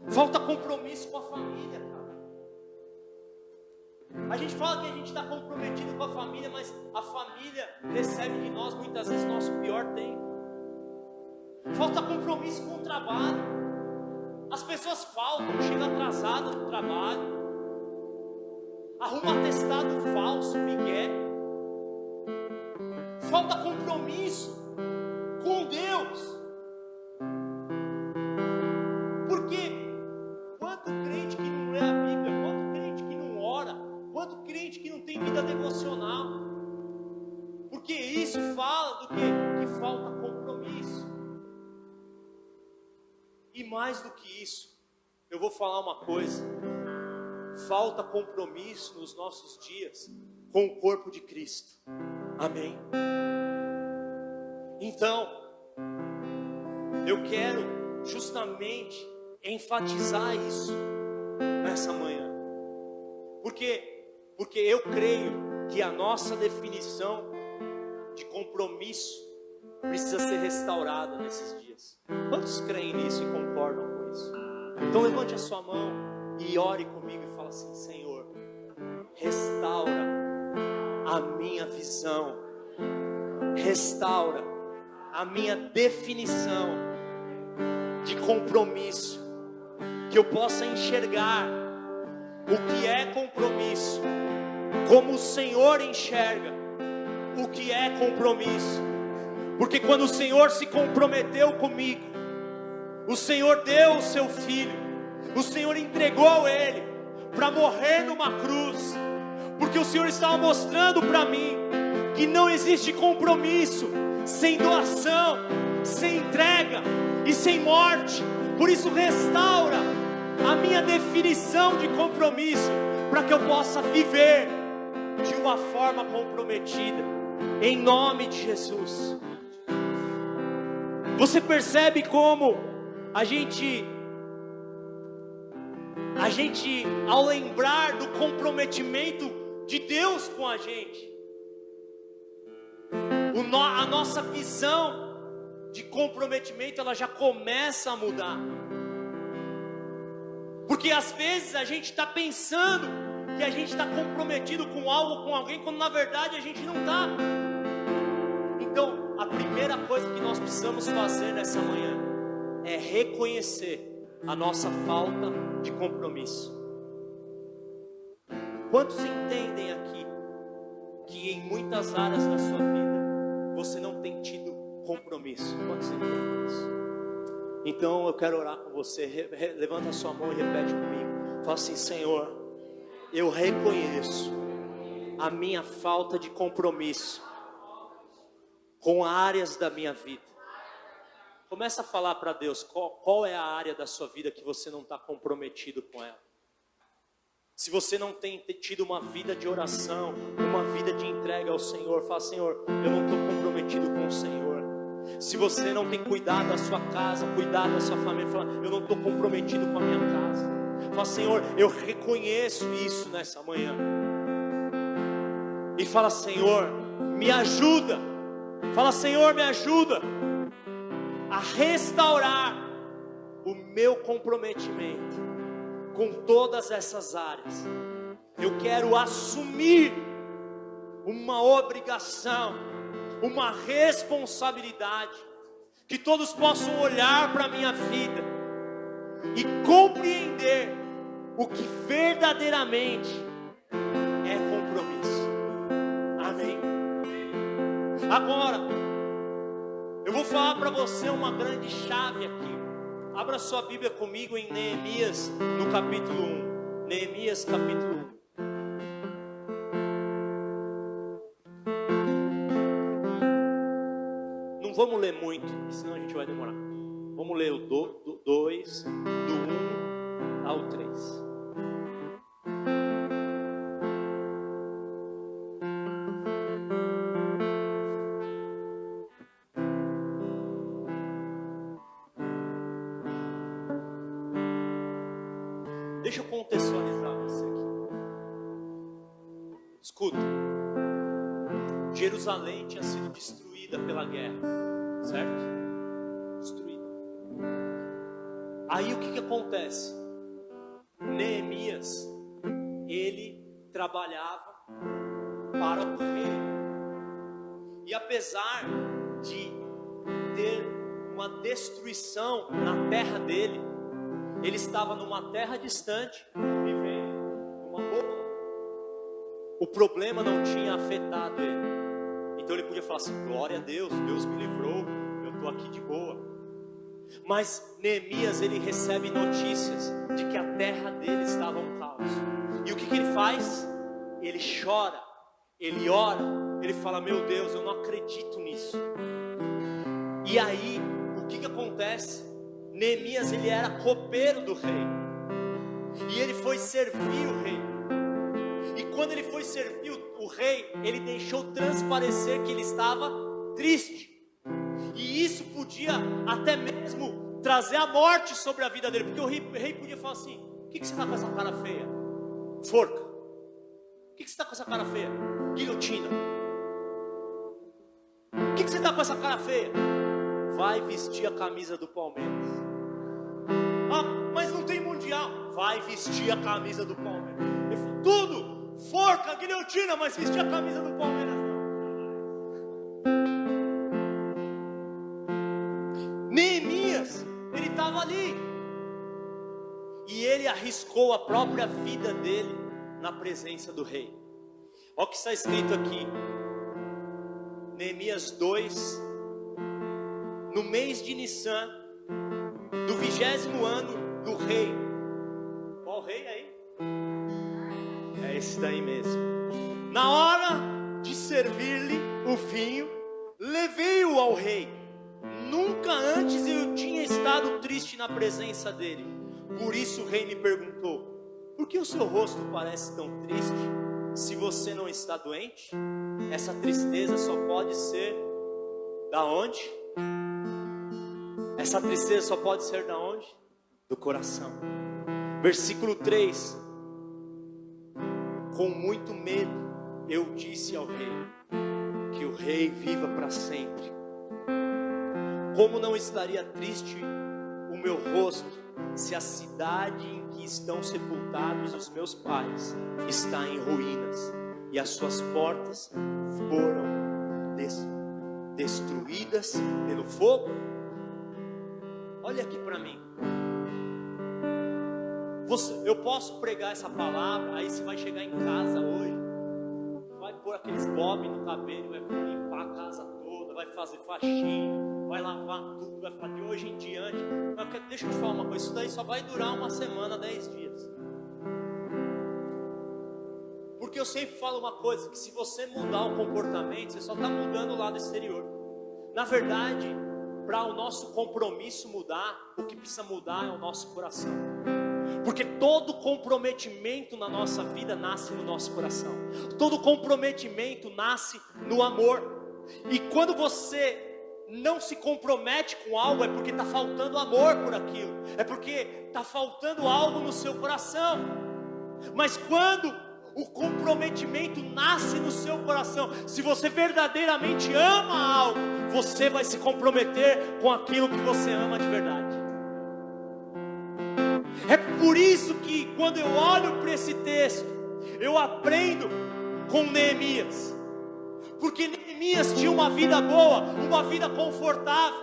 Falta compromisso com a família, cara. A gente fala que a gente está comprometido com a família, mas a família recebe de nós muitas vezes nosso pior tempo. Falta compromisso com o trabalho. As pessoas faltam, chegam atrasadas no trabalho, arruma atestado falso, migué. Falta compromisso com Deus. Porque quanto crente que não lê a Bíblia, quanto crente que não ora, quanto crente que não tem vida devocional. Porque isso fala do quê? Que falta compromisso. E mais do que isso, eu vou falar uma coisa: falta compromisso nos nossos dias com o corpo de Cristo. Amém? Então, Eu quero justamente enfatizar isso nessa manhã. Porque eu creio que a nossa definição de compromisso precisa ser restaurada nesses dias. Quantos creem nisso e concordam com isso? Então levante a sua mão e ore comigo e fala assim: Senhor, restaura a minha visão, restaura a minha definição de compromisso, que eu possa enxergar o que é compromisso, como o Senhor enxerga o que é compromisso. Porque quando o Senhor se comprometeu comigo, o Senhor deu o seu Filho, o Senhor entregou Ele para morrer numa cruz, porque o Senhor estava mostrando para mim que não existe compromisso sem doação, sem entrega e sem morte. Por isso restaura a minha definição de compromisso, para que eu possa viver de uma forma comprometida, em nome de Jesus. Você percebe como a gente ao lembrar do comprometimento de Deus com a gente, a nossa visão de comprometimento, ela já começa a mudar. Porque às vezes a gente está pensando que a gente está comprometido com algo, com alguém, quando na verdade a gente não está. Então, a primeira coisa que nós precisamos fazer nessa manhã é reconhecer a nossa falta de compromisso. Quantos entendem aqui que em muitas áreas da sua vida você não tem tido compromisso? Quantos entendem isso? Então eu quero orar com você. Levanta a sua mão e repete comigo. Fala assim: Senhor, eu reconheço a minha falta de compromisso com áreas da minha vida. Começa a falar para Deus qual é a área da sua vida que você não está comprometido com ela. Se você não tem tido uma vida de oração, uma vida de entrega ao Senhor, fala: Senhor, eu não estou comprometido com o Senhor. Se você não tem cuidado da sua casa, cuidado da sua família, fala: eu não estou comprometido com a minha casa. Fala: Senhor, eu reconheço isso nessa manhã. E fala: Senhor, me ajuda. Fala: Senhor, me ajuda a restaurar o meu comprometimento com todas essas áreas. Eu quero assumir uma obrigação, uma responsabilidade, que todos possam olhar para a minha vida e compreender o que verdadeiramente é compromisso. Amém? Agora, eu vou falar para você uma grande chave aqui. Abra sua Bíblia comigo em Neemias, no capítulo 1. Neemias, capítulo 1. Não vamos ler muito, senão a gente vai demorar. Vamos ler o 2, do 1 ao 3. Deixa eu contextualizar você aqui. Escuta. Jerusalém tinha sido destruída pela guerra, certo? Destruída. Aí o que acontece? Neemias, ele trabalhava para o rei. E apesar de ter uma destruição na terra dele, ele estava numa terra distante, vivendo uma boa. O problema não tinha afetado ele. Então ele podia falar assim: glória a Deus, Deus me livrou, eu estou aqui de boa. Mas Neemias, ele recebe notícias de que a terra dele estava um caos. E o que ele faz? Ele chora, ele ora, ele fala: meu Deus, eu não acredito nisso. E aí, o que acontece? Neemias, ele era copeiro do rei, e ele foi servir o rei. E quando ele foi servir o rei, ele deixou transparecer que ele estava triste. E isso podia até mesmo trazer a morte sobre a vida dele, porque o rei podia falar assim: o que você está com essa cara feia? Forca. O que você está com essa cara feia? Guilhotina. O que você está com essa cara feia? Vai vestir a camisa do Palmeiras. Ah, mas não tem mundial. Vai vestir a camisa do Palmeiras. Ele falou, tudo, forca, guilhotina, mas vestir a camisa do Palmeiras não. Neemias, ele estava ali. E ele arriscou a própria vida dele na presença do rei. Olha o que está escrito aqui. Neemias 2. No mês de Nissan, do 20º ano do rei. Qual rei aí? É esse daí mesmo. Na hora de servir-lhe o vinho, levei-o ao rei. Nunca antes eu tinha estado triste na presença dele. Por isso o rei me perguntou: por que o seu rosto parece tão triste? Se você não está doente? Essa tristeza só pode ser da onde? Essa tristeza só pode ser da onde? Do coração. Versículo 3. Com muito medo eu disse ao rei: que o rei viva para sempre. Como não estaria triste o meu rosto se a cidade em que estão sepultados os meus pais está em ruínas e as suas portas foram destruídas pelo fogo? Olha aqui para mim. Eu posso pregar essa palavra, aí você vai chegar em casa hoje, vai pôr aqueles bob no cabelo, vai limpar a casa toda, vai fazer faxina, vai lavar tudo, vai fazer de hoje em diante. Mas deixa eu te falar uma coisa, isso daí só vai durar uma semana, 10 dias. Porque eu sempre falo uma coisa, que se você mudar o comportamento, você só está mudando o lado exterior. Na verdade, para o nosso compromisso mudar, o que precisa mudar é o nosso coração. Porque todo comprometimento na nossa vida nasce no nosso coração. Todo comprometimento nasce no amor. E quando você não se compromete com algo, é porque está faltando amor por aquilo. É porque está faltando algo no seu coração. Mas quando o comprometimento nasce no seu coração, se você verdadeiramente ama algo, você vai se comprometer com aquilo que você ama de verdade. É por isso que quando eu olho para esse texto, eu aprendo com Neemias. Porque Neemias tinha uma vida boa, uma vida confortável.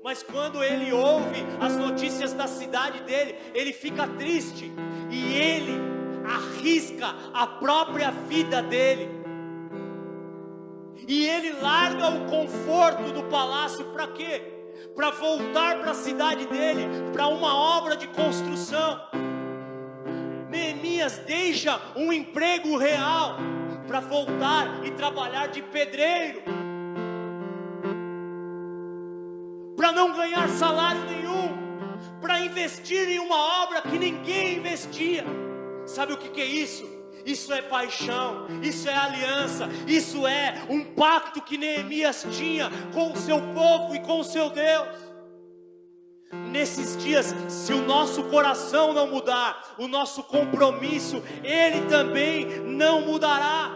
Mas quando ele ouve as notícias da cidade dele, ele fica triste. E ele arrisca a própria vida dele. E ele larga o conforto do palácio para quê? Para voltar para a cidade dele, para uma obra de construção. Neemias deixa um emprego real para voltar e trabalhar de pedreiro, para não ganhar salário nenhum, para investir em uma obra que ninguém investia. Sabe o que é isso? Isso é paixão, isso é aliança, isso é um pacto que Neemias tinha com o seu povo e com o seu Deus. Nesses dias, se o nosso coração não mudar, o nosso compromisso, ele também não mudará.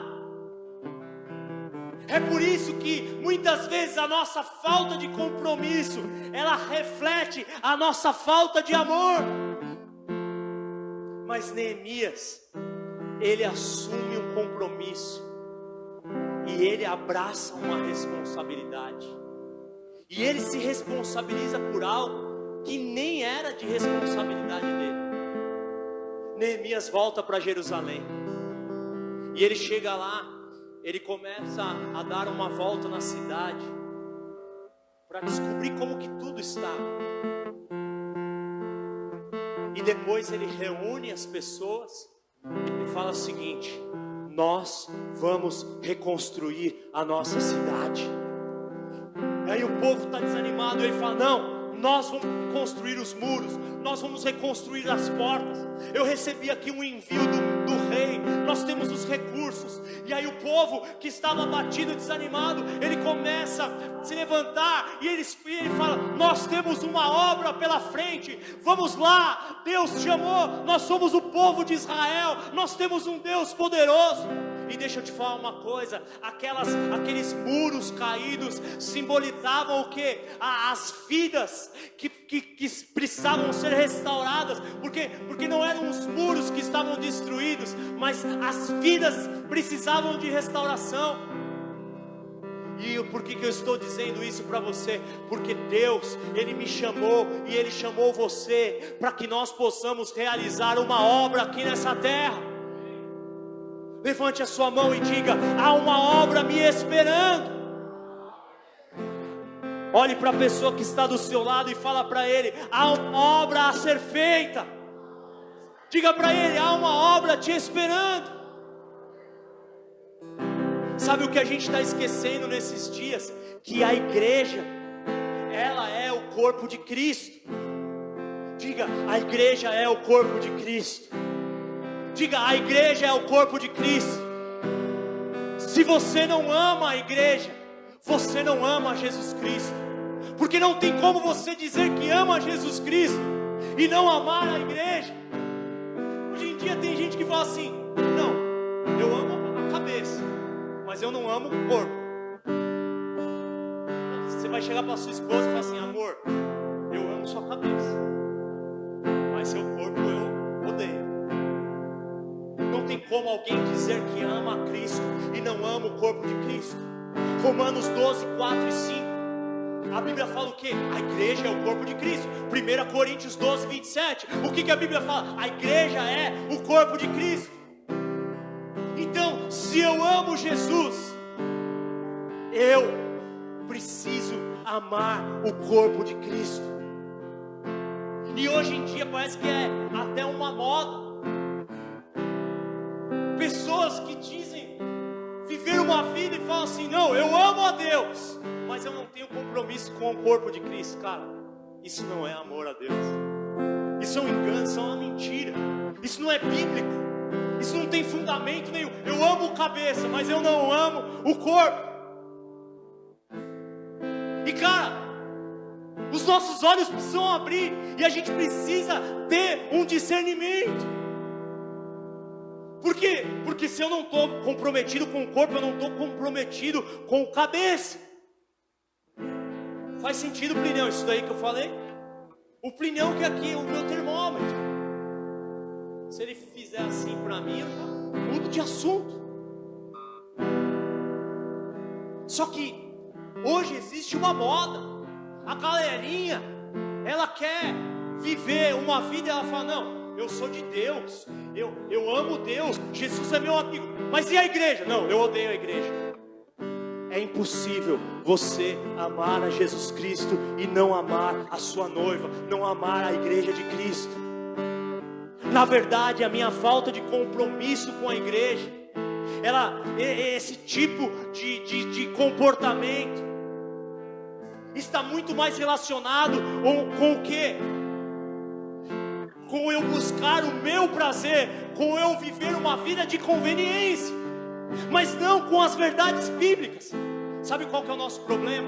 É por isso que muitas vezes a nossa falta de compromisso, ela reflete a nossa falta de amor. Mas Neemias, ele assume um compromisso e ele abraça uma responsabilidade. E ele se responsabiliza por algo que nem era de responsabilidade dele. Neemias volta para Jerusalém e ele chega lá, ele começa a dar uma volta na cidade para descobrir como que tudo estava. E depois ele reúne as pessoas e fala o seguinte: nós vamos reconstruir a nossa cidade. E aí o povo está desanimado, ele fala: não, nós vamos construir os muros, nós vamos reconstruir as portas. Eu recebi aqui um envio do rei, nós temos os recursos. E aí o povo que estava abatido, desanimado, ele começa a se levantar e ele fala: nós temos uma obra pela frente, vamos lá, Deus chamou, nós somos o povo de Israel, nós temos um Deus poderoso. E deixa eu te falar uma coisa, aqueles muros caídos simbolizavam o quê? As vidas que precisavam ser restauradas, porque não eram os muros que estavam destruídos, mas as vidas precisavam de restauração. E por que eu estou dizendo isso para você? Porque Deus, Ele me chamou e Ele chamou você para que nós possamos realizar uma obra aqui nessa terra. Levante a sua mão e diga: há uma obra me esperando. Olhe para a pessoa que está do seu lado e fala para ele: há uma obra a ser feita. Diga para ele: há uma obra te esperando. Sabe o que a gente está esquecendo nesses dias? Que a igreja, ela é o corpo de Cristo. Diga: a igreja é o corpo de Cristo. Diga: a igreja é o corpo de Cristo. Se você não ama a igreja, você não ama Jesus Cristo. Porque não tem como você dizer que ama Jesus Cristo e não amar a igreja. Hoje em dia tem gente que fala assim: não, eu amo a cabeça, mas eu não amo o corpo. Você vai chegar para sua esposa e falar assim: amor, eu amo sua cabeça, mas seu corpo eu odeio. Não tem como alguém dizer que ama a Cristo e não ama o corpo de Cristo. Romanos 12, 4 e 5. A Bíblia fala o quê? A igreja é o corpo de Cristo. 1 Coríntios 12, 27. O que a Bíblia fala? A igreja é o corpo de Cristo. Então, se eu amo Jesus, eu preciso amar o corpo de Cristo. E hoje em dia parece que é até uma moda. Pessoas que dizem viver uma vida e falam assim: não, eu amo a Deus, mas eu não tenho compromisso com o corpo de Cristo. Cara, isso não é amor a Deus. Isso é um engano, isso é uma mentira. Isso não é bíblico. Isso não tem fundamento nenhum. Eu amo o cabeça, mas eu não amo o corpo. E cara, os nossos olhos precisam abrir e a gente precisa ter um discernimento. Por quê? Porque se eu não estou comprometido com o corpo, eu não estou comprometido com o cabeça. Faz sentido, Plineu, isso daí que eu falei? O Plineu que é aqui, o meu termômetro. Se ele fizer assim para mim, eu mudo de assunto. Só que hoje existe uma moda. A galerinha, ela quer viver uma vida e ela fala: não, eu sou de Deus, eu amo Deus, Jesus é meu amigo. Mas e a igreja? Não, eu odeio a igreja. É impossível você amar a Jesus Cristo e não amar a sua noiva, não amar a igreja de Cristo. Na verdade, a minha falta de compromisso com a igreja, esse tipo de comportamento está muito mais relacionado com o quê? Com eu buscar o meu prazer, com eu viver uma vida de conveniência, mas não com as verdades bíblicas. Sabe qual que é o nosso problema?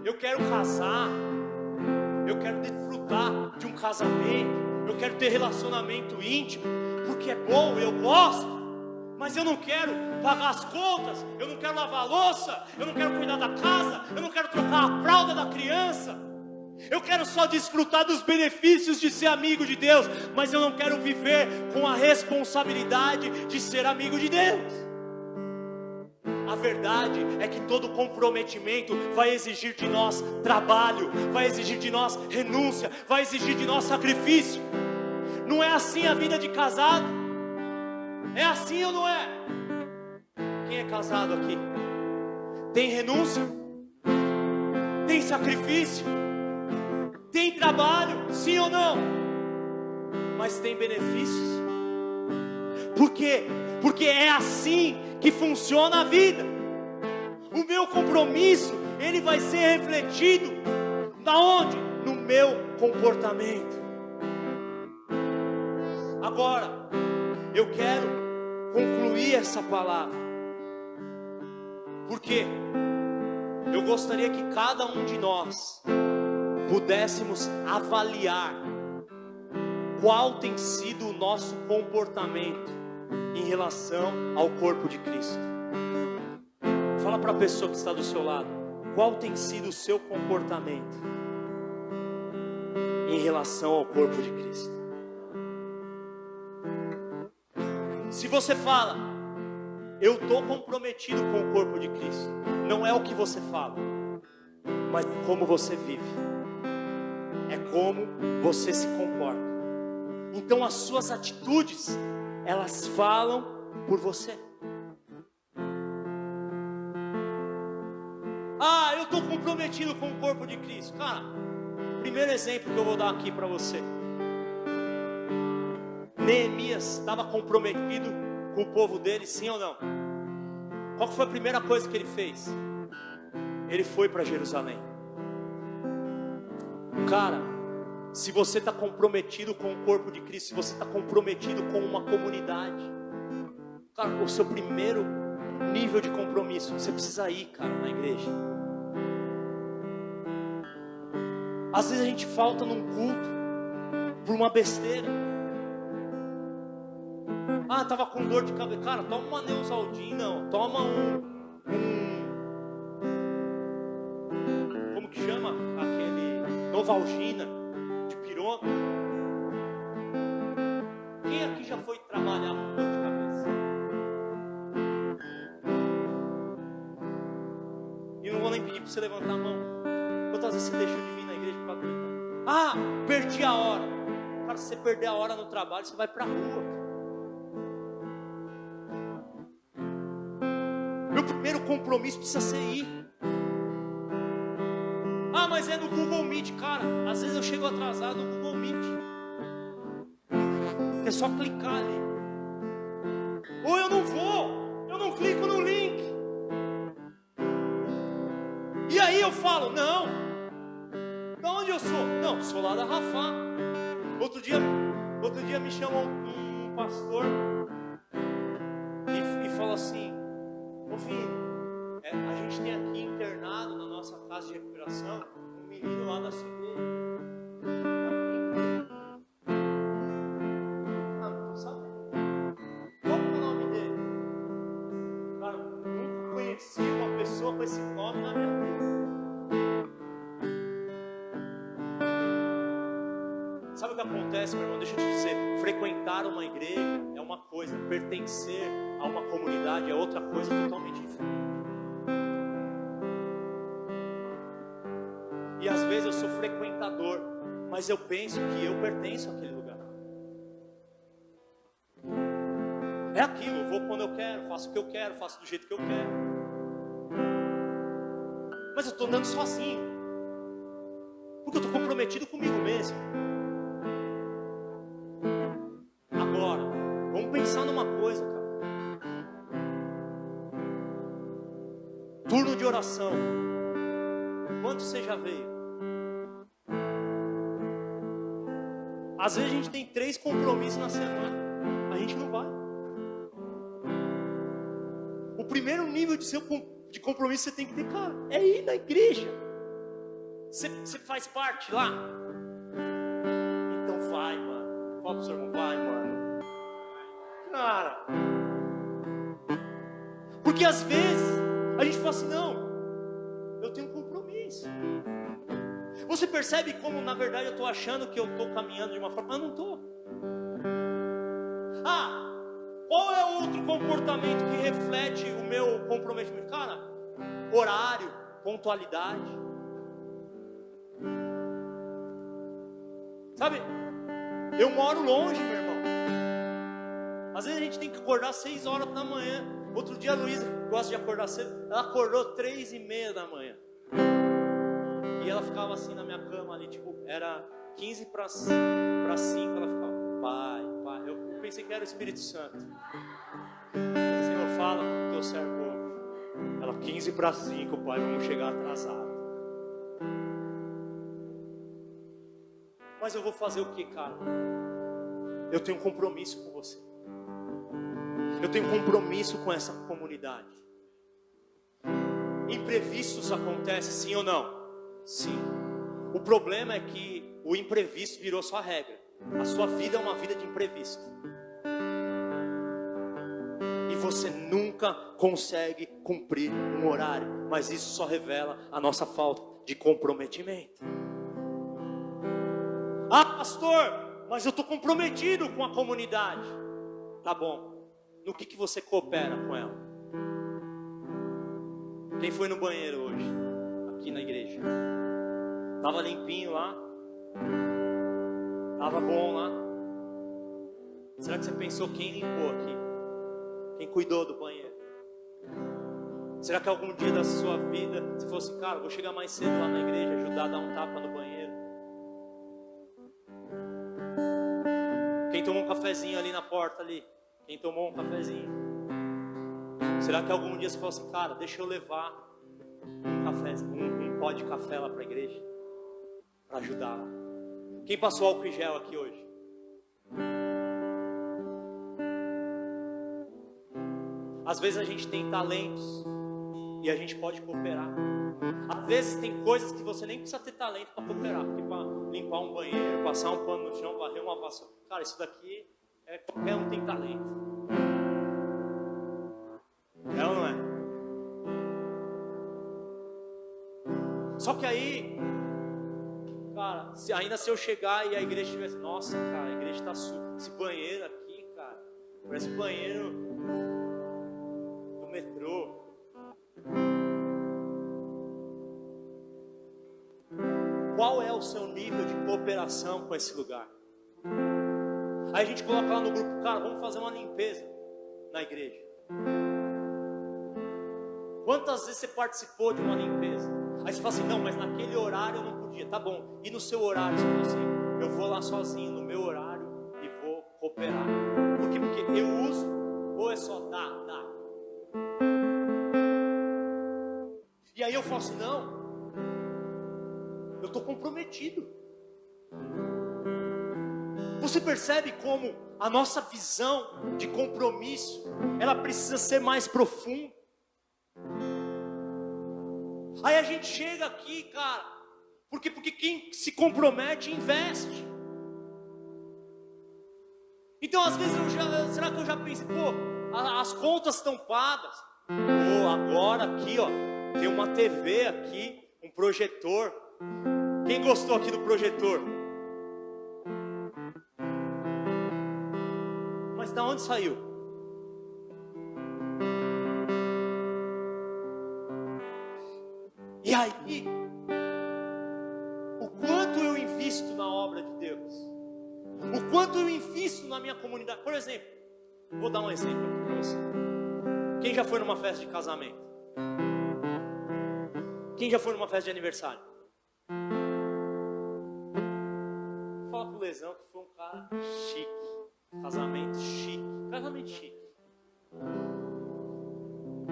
Eu quero casar, eu quero desfrutar de um casamento, eu quero ter relacionamento íntimo, porque é bom, eu gosto, mas eu não quero pagar as contas, eu não quero lavar a louça, eu não quero cuidar da casa, eu não quero trocar a fralda da criança. Eu quero só desfrutar dos benefícios de ser amigo de Deus, mas eu não quero viver com a responsabilidade de ser amigo de Deus. A verdade é que todo comprometimento vai exigir de nós trabalho, vai exigir de nós renúncia, vai exigir de nós sacrifício. Não é assim a vida de casado? É assim ou não é? Quem é casado aqui? Tem renúncia? Tem sacrifício? Tem trabalho, sim ou não? Mas tem benefícios. Por quê? Porque é assim que funciona a vida. O meu compromisso, ele vai ser refletido na onde? No meu comportamento. Agora, eu quero concluir essa palavra, porque eu gostaria que cada um de nós pudéssemos avaliar qual tem sido o nosso comportamento em relação ao corpo de Cristo. Fala para a pessoa que está do seu lado, qual tem sido o seu comportamento em relação ao corpo de Cristo? Se você fala, eu estou comprometido com o corpo de Cristo, não é o que você fala, mas como você vive, é como você se comporta. Então as suas atitudes, elas falam por você. Ah, eu estou comprometido com o corpo de Cristo. Cara, primeiro exemplo que eu vou dar aqui para você. Neemias estava comprometido com o povo dele, sim ou não? Qual foi a primeira coisa que ele fez? Ele foi para Jerusalém. Cara, se você está comprometido com o corpo de Cristo, se você está comprometido com uma comunidade, cara, o seu primeiro nível de compromisso, você precisa ir, cara, na igreja. Às vezes a gente falta num culto por uma besteira. Ah, tava com dor de cabeça. Cara, toma uma Neusaldina, não. Toma como que chama? Aquele Novalgina de pirona. Quem aqui já foi trabalhar com dor de cabeça? E não vou nem pedir para você levantar a mão. Quantas vezes você deixou de vir na igreja por causa do... Ah, perdi a hora. Cara, se você perder a hora no trabalho, você vai pra rua. Meu primeiro compromisso precisa ser ir. Ah, mas é no Google Meet, cara. Às vezes eu chego atrasado no Google Meet. É só clicar ali. Ou eu não vou, eu não clico no link. E aí eu falo, não. De onde eu sou? Não, sou lá da Rafá. Outro dia me chamou um pastor e falou assim: ô filho, a gente tem aqui internado na nossa casa de recuperação um menino lá da sua igreja. Ah, não tô sabendo. Qual é o nome dele? Cara, nunca conheci uma pessoa com esse nome na minha vida. Sabe o que acontece, meu irmão? Deixa eu te dizer, frequentar uma igreja é uma coisa, pertencer a uma comunidade é outra coisa totalmente diferente. E às vezes eu sou frequentador, mas eu penso que eu pertenço àquele lugar. É aquilo, eu vou quando eu quero, faço o que eu quero, faço do jeito que eu quero. Mas eu estou andando sozinho, porque eu estou comprometido comigo mesmo. Agora, vamos pensar numa coisa, cara. Turno de oração. Quanto você já veio? Às vezes a gente tem 3 compromissos na semana. A gente não vai. O primeiro nível de compromisso que você tem que ter, cara, é ir na igreja. Você faz parte lá? Então vai, mano. Fala pro seu irmão, vai, mano. Cara. Porque às vezes a gente fala assim, não, eu tenho um compromisso. Você percebe como na verdade eu estou achando que eu estou caminhando de uma forma, mas eu não estou. Ah, qual é outro comportamento que reflete o meu comprometimento? Cara, horário, pontualidade. Sabe, eu moro longe, meu irmão. Às vezes a gente tem que acordar 6 horas da manhã. Outro dia a Luísa gosta de acordar cedo. Ela acordou 3:30 da manhã. E ela ficava assim na minha cama ali, tipo, era 15 para 5, ela ficava, pai. Eu pensei que era o Espírito Santo. O Senhor fala com o teu servo. Ela, 15 para 5, pai, vamos chegar atrasado. Mas eu vou fazer o que, cara? Eu tenho um compromisso com você. Eu tenho compromisso com essa comunidade. Imprevistos acontecem, sim ou não? Sim. O problema é que o imprevisto virou sua regra. A sua vida é uma vida de imprevisto. E você nunca consegue cumprir um horário. Mas isso só revela a nossa falta de comprometimento. Ah, pastor, mas eu estou comprometido com a comunidade. Tá bom. No que você coopera com ela? Quem foi no banheiro hoje? Aqui na igreja. Tava limpinho lá? Tava bom lá? Será que você pensou quem limpou aqui? Quem cuidou do banheiro? Será que algum dia da sua vida você falou assim, cara, vou chegar mais cedo lá na igreja, ajudar a dar um tapa no banheiro? Quem tomou um cafezinho ali na porta ali? Quem tomou um cafezinho? Será que algum dia você falou assim, cara, deixa eu levar um pó de café lá para a igreja? Para ajudar lá. Quem passou álcool em gel aqui hoje? Às vezes a gente tem talentos e a gente pode cooperar. Às vezes tem coisas que você nem precisa ter talento para cooperar. Porque para limpar um banheiro, passar um pano no chão, varrer uma vassoura. Cara, isso daqui qualquer um tem talento. É ou não é? Só que aí, cara, se eu chegar e a igreja tivesse, nossa, cara, a igreja está suja. Esse banheiro aqui, cara, parece banheiro do metrô. Qual é o seu nível de cooperação com esse lugar? Aí a gente coloca lá no grupo, cara, vamos fazer uma limpeza na igreja. Quantas vezes você participou de uma limpeza? Aí você fala assim, não, mas naquele horário eu não podia. Tá bom, e no seu horário você fala assim, eu vou lá sozinho no meu horário e vou cooperar. Por quê? Porque eu uso, ou é só dá. E aí eu falo assim, não, eu estou comprometido. Você percebe como a nossa visão de compromisso, ela precisa ser mais profunda. Aí a gente chega aqui, cara, porque quem se compromete, investe. Então às vezes será que eu já pensei, as contas estão pagas. Agora aqui, ó, tem uma TV aqui, um projetor. Quem gostou aqui do projetor? Mas da onde saiu? E aí, o quanto eu invisto na obra de Deus? O quanto eu invisto na minha comunidade? Por exemplo, vou dar um exemplo aqui para você. Quem já foi numa festa de casamento? Quem já foi numa festa de aniversário? Fala pro Lesão que foi um cara chique. Casamento chique. Casamento chique.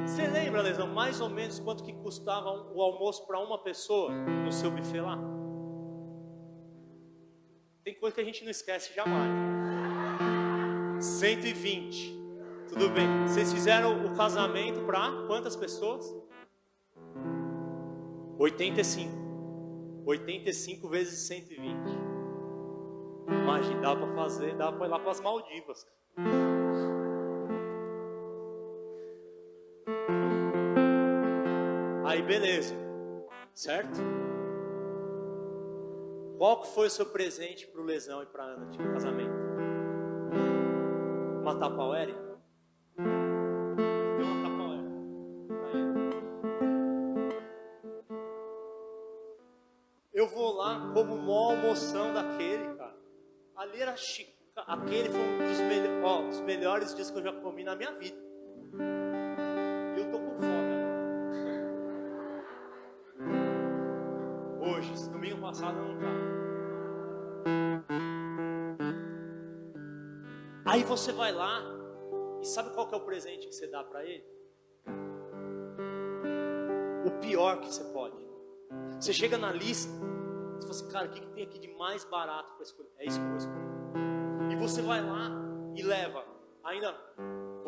Você lembra, Lesão, mais ou menos quanto que custava o almoço para uma pessoa no seu buffet lá? Tem coisa que a gente não esquece jamais. 120. Tudo bem. Vocês fizeram o casamento para quantas pessoas? 85. 85 vezes 120. Imagina, dá para fazer, dá para ir lá para as Maldivas. Aí beleza, certo? Qual que foi o seu presente para o Lesão e para a Ana de casamento? Uma Tupperware? Deu uma Tupperware. Eu vou lá como uma almoção daquele, cara. Ali era chique. Aquele foi um dos melhores dias que eu já comi na minha vida. E eu tô com fome agora. Hoje, esse domingo passado eu não tava. Aí você vai lá e sabe qual que é o presente que você dá para ele? O pior que você pode. Você chega na lista, você fala assim, cara, o que tem aqui de mais barato para escolher? É isso que eu vou escolher. E você vai lá e leva. Ainda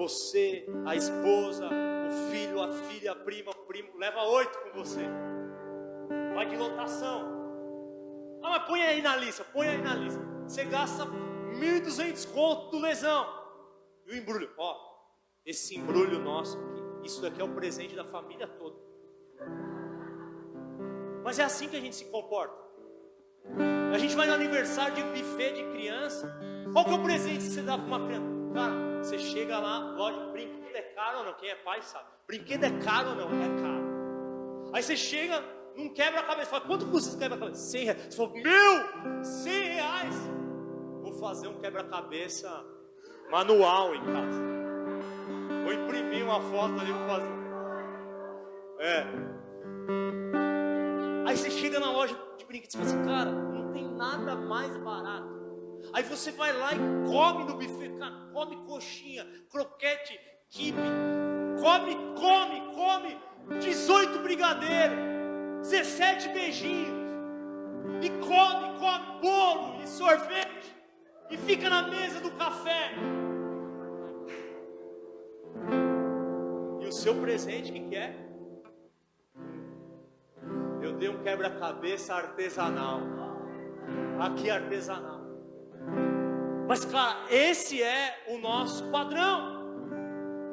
você, a esposa, o filho, a filha, a prima, o primo, leva 8 com você. Vai de lotação. Ah, mas põe aí na lista, põe aí na lista. Você gasta 1.200 conto do lesão. E o embrulho, ó, esse embrulho nosso aqui, isso daqui é o presente da família toda. Mas é assim que a gente se comporta. A gente vai no aniversário de buffet de criança. Qual que é o presente que você dá para uma criança? Cara, você chega lá, loja, brinquedo é caro ou não? Quem é pai sabe. Brinquedo é caro ou não? É caro. Aí você chega num quebra-cabeça, fala, quanto custa esse quebra-cabeça? 100 reais. Você fala, 100 reais. Vou fazer um quebra-cabeça manual em casa. Vou imprimir uma foto ali, vou fazer. Aí você chega na loja de brinquedos e fala assim, cara, não tem nada mais barato. Aí você vai lá e come no buffet, cara, come coxinha, croquete, quibe, come 18 brigadeiros, 17 beijinhos, e come bolo e sorvete, e fica na mesa do café. E o seu presente, o que é? Eu dei um quebra-cabeça artesanal. Aqui artesanal. Mas cara, esse é o nosso padrão.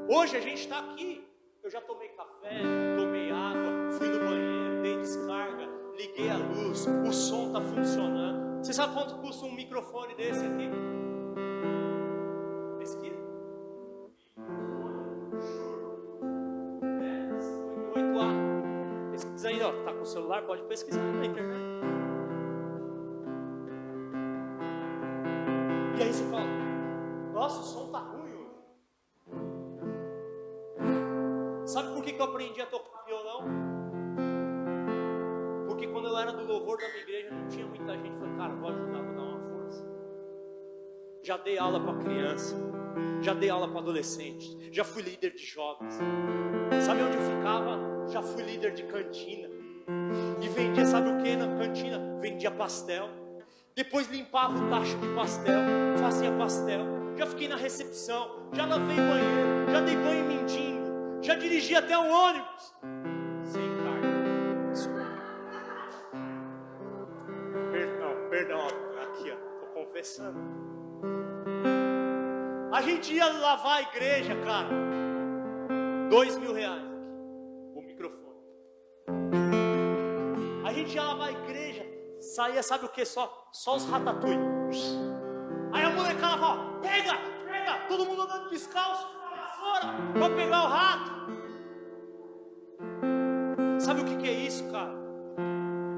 Hoje a gente está aqui. Eu já tomei café, tomei água, fui no banheiro, dei descarga, liguei a luz, o som está funcionando. Você sabe quanto custa um microfone desse aqui? Pesquisa. 8A. Pesquisa aí, ó. Tá com o celular? Pode pesquisar na internet. E aí você fala, nossa, o som tá ruim hoje. Sabe por que eu aprendi a tocar violão? Porque quando eu era do louvor da minha igreja, não tinha muita gente. Eu falei, cara, vou ajudar, vou dar uma força. Já dei aula para criança, já dei aula para adolescente, já fui líder de jovens. Sabe onde eu ficava? Já fui líder de cantina. E vendia, sabe o que na cantina? Vendia pastel. Depois limpava o tacho de pastel, fazia pastel. Já fiquei na recepção, já lavei banheiro, já dei banho em mendigo, já dirigi até um ônibus. Sem carne. Perdão, aqui ó, tô confessando. A gente ia lavar a igreja, cara. 2.000 reais aqui, o microfone. A gente ia lavar a igreja, saía, sabe o que? Só os ratatouille. Aí a molecada fala, pega, todo mundo andando descalço, fora, pra pegar o rato. Sabe o que é isso, cara?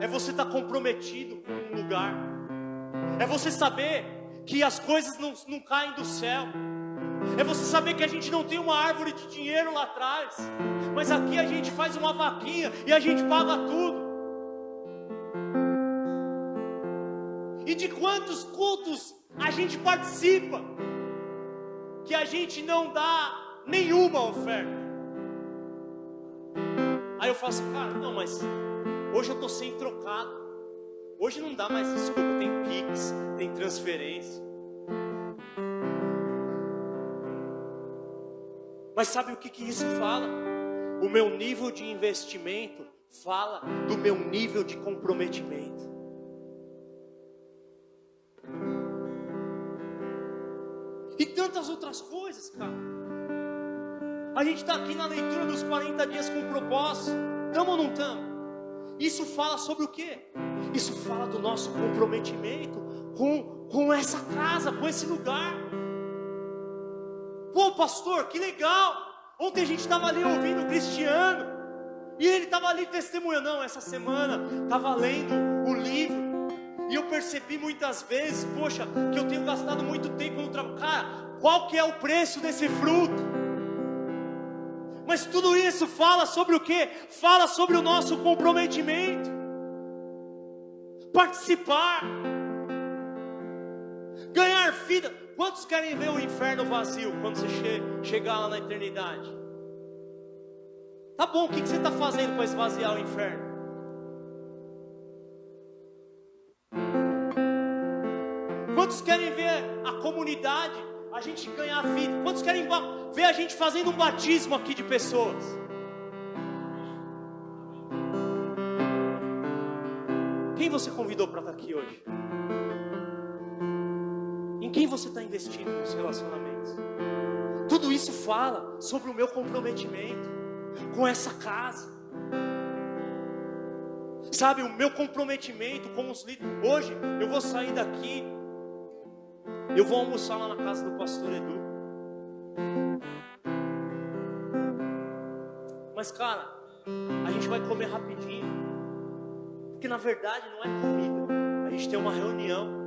É você estar comprometido com um lugar. É você saber que as coisas não caem do céu. É você saber que a gente não tem uma árvore de dinheiro lá atrás, mas aqui a gente faz uma vaquinha e a gente paga tudo. E de quantos cultos a gente participa que a gente não dá nenhuma oferta? Aí eu falo assim, cara, não, mas hoje eu estou sem trocado. Hoje não dá mais desculpa, tem Pix, tem transferência. Mas sabe o que isso fala? O meu nível de investimento fala do meu nível de comprometimento. E tantas outras coisas, cara. A gente está aqui na leitura dos 40 dias com propósito. Estamos ou não estamos? Isso fala sobre o quê? Isso fala do nosso comprometimento com essa casa, com esse lugar. Pô, pastor, que legal. Ontem a gente estava ali ouvindo o Cristiano e ele estava ali testemunhando. Não, essa semana estava lendo o livro e eu percebi muitas vezes, poxa, que eu tenho gastado muito tempo no trabalho. Cara, qual que é o preço desse fruto? Mas tudo isso fala sobre o quê? Fala sobre o nosso comprometimento. Participar. Ganhar vida. Quantos querem ver o inferno vazio quando você chegar lá na eternidade? Tá bom, o que você está fazendo para esvaziar o inferno? Quantos querem ver a comunidade, a gente ganhar vida? Quantos querem ver a gente fazendo um batismo aqui de pessoas. Quem você convidou para estar aqui hoje? Em quem você está investindo nos relacionamentos? Tudo isso fala sobre o meu comprometimento com essa casa. Sabe, o meu comprometimento com os líderes. Hoje eu vou sair daqui, eu vou almoçar lá na casa do pastor Edu. Mas cara, a gente vai comer rapidinho, porque na verdade não é comida. A gente tem uma reunião.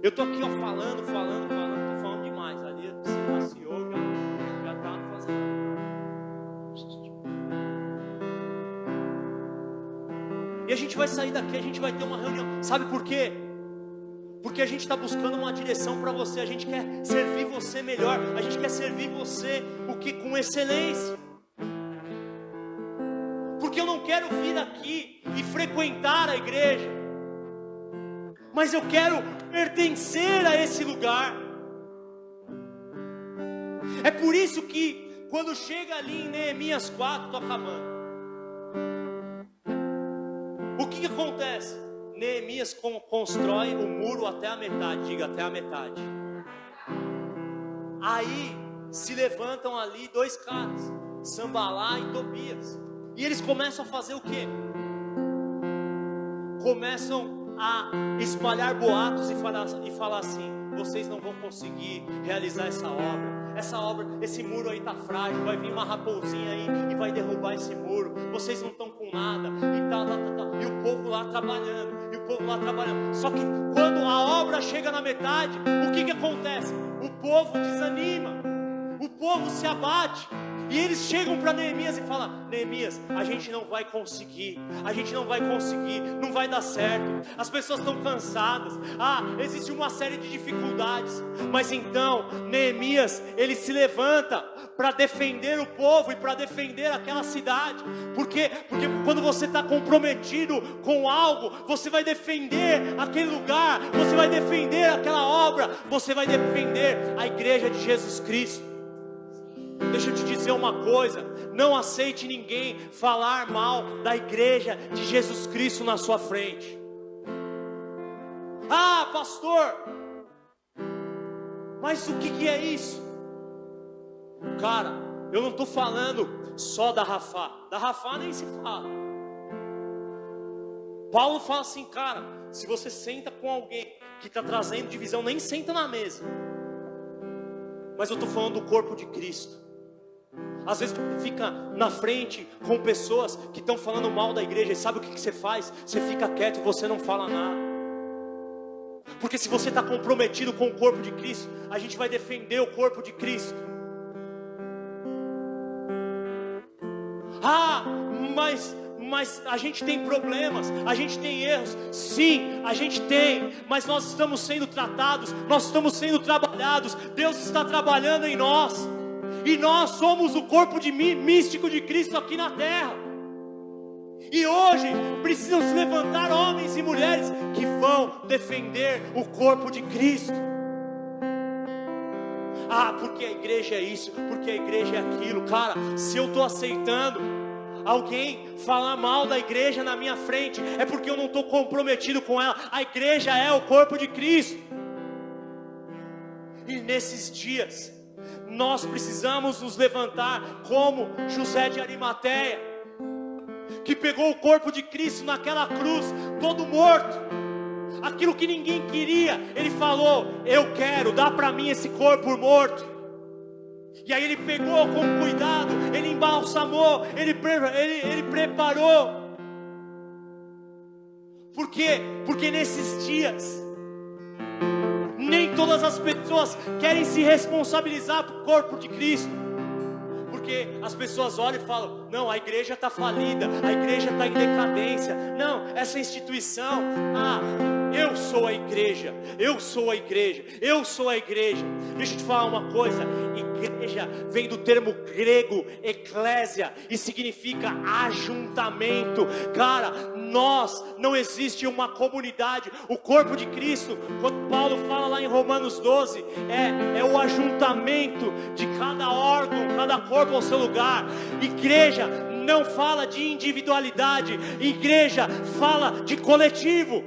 Eu tô aqui ó, falando, tô falando demais. Ali você maciou, já tá fazendo. E a gente vai sair daqui, a gente vai ter uma reunião. Sabe por quê? Porque a gente está buscando uma direção para você. A gente quer servir você melhor. A gente quer servir você com excelência. Porque eu não quero vir aqui e frequentar a igreja, mas eu quero pertencer a esse lugar. É por isso que quando chega ali em Neemias 4, estou acabando. O que acontece? Neemias constrói o muro até a metade. Diga, até a metade. Aí se levantam ali dois caras, Sambalá e Tobias. E eles começam a fazer o quê? Começam a espalhar boatos e falar assim: vocês não vão conseguir realizar essa obra. Essa obra, esse muro aí está frágil. Vai vir uma raposinha aí e vai derrubar esse muro. Vocês não estão com nada. E tal. E o povo lá trabalhando. Só que quando a obra chega na metade, o que acontece? O povo desanima. O povo se abate. E eles chegam para Neemias e falam: Neemias, a gente não vai conseguir, não vai dar certo, as pessoas estão cansadas, existe uma série de dificuldades. Mas então Neemias, ele se levanta para defender o povo e para defender aquela cidade. Porque quando você está comprometido com algo, você vai defender aquele lugar, você vai defender aquela obra, você vai defender a igreja de Jesus Cristo. Deixa eu te dizer uma coisa: não aceite ninguém falar mal da igreja de Jesus Cristo na sua frente. Pastor, mas o que é isso? Cara, eu não estou falando só da Rafá. Da Rafá nem se fala. Paulo fala assim: cara, se você senta com alguém que está trazendo divisão, nem senta na mesa. Mas eu estou falando do corpo de Cristo. Às vezes fica na frente com pessoas que estão falando mal da igreja. E sabe o que você faz? Você fica quieto e você não fala nada. Porque se você está comprometido com o corpo de Cristo, a gente vai defender o corpo de Cristo. Mas a gente tem problemas, a gente tem erros. Sim, a gente tem, mas nós estamos sendo tratados, nós estamos sendo trabalhados. Deus está trabalhando em nós. E nós somos o corpo místico de Cristo aqui na terra. E hoje precisam se levantar homens e mulheres que vão defender o corpo de Cristo. Porque a igreja é isso, porque a igreja é aquilo. Cara, se eu estou aceitando alguém falar mal da igreja na minha frente, é porque eu não estou comprometido com ela. A igreja é o corpo de Cristo. E nesses dias nós precisamos nos levantar como José de Arimateia, que pegou o corpo de Cristo naquela cruz, todo morto, aquilo que ninguém queria. Ele falou: eu quero, dá para mim esse corpo morto. E aí ele pegou com cuidado, ele embalsamou, ele preparou. Por quê? Porque nesses dias nem todas as pessoas querem se responsabilizar pelo corpo de Cristo. Porque as pessoas olham e falam: não, a igreja está falida, a igreja está em decadência. Não, essa instituição. Eu sou a igreja, eu sou a igreja, eu sou a igreja. Deixa eu te falar uma coisa: igreja vem do termo grego eclésia e significa ajuntamento. Cara, não existe uma comunidade. O corpo de Cristo, quando Paulo fala lá em Romanos 12, é o ajuntamento de cada órgão, cada corpo ao seu lugar. Igreja não fala de individualidade, igreja fala de coletivo.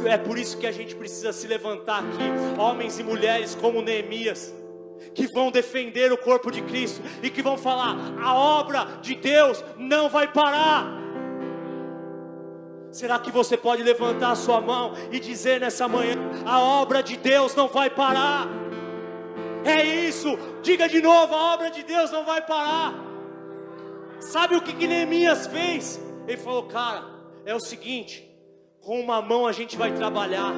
É por isso que a gente precisa se levantar aqui, homens e mulheres como Neemias, que vão defender o corpo de Cristo e que vão falar: a obra de Deus não vai parar. Será que você pode levantar a sua mão e dizer nessa manhã: a obra de Deus não vai parar? É isso, diga de novo: a obra de Deus não vai parar. Sabe o que Neemias fez? Ele falou: cara, é o seguinte, com uma mão a gente vai trabalhar,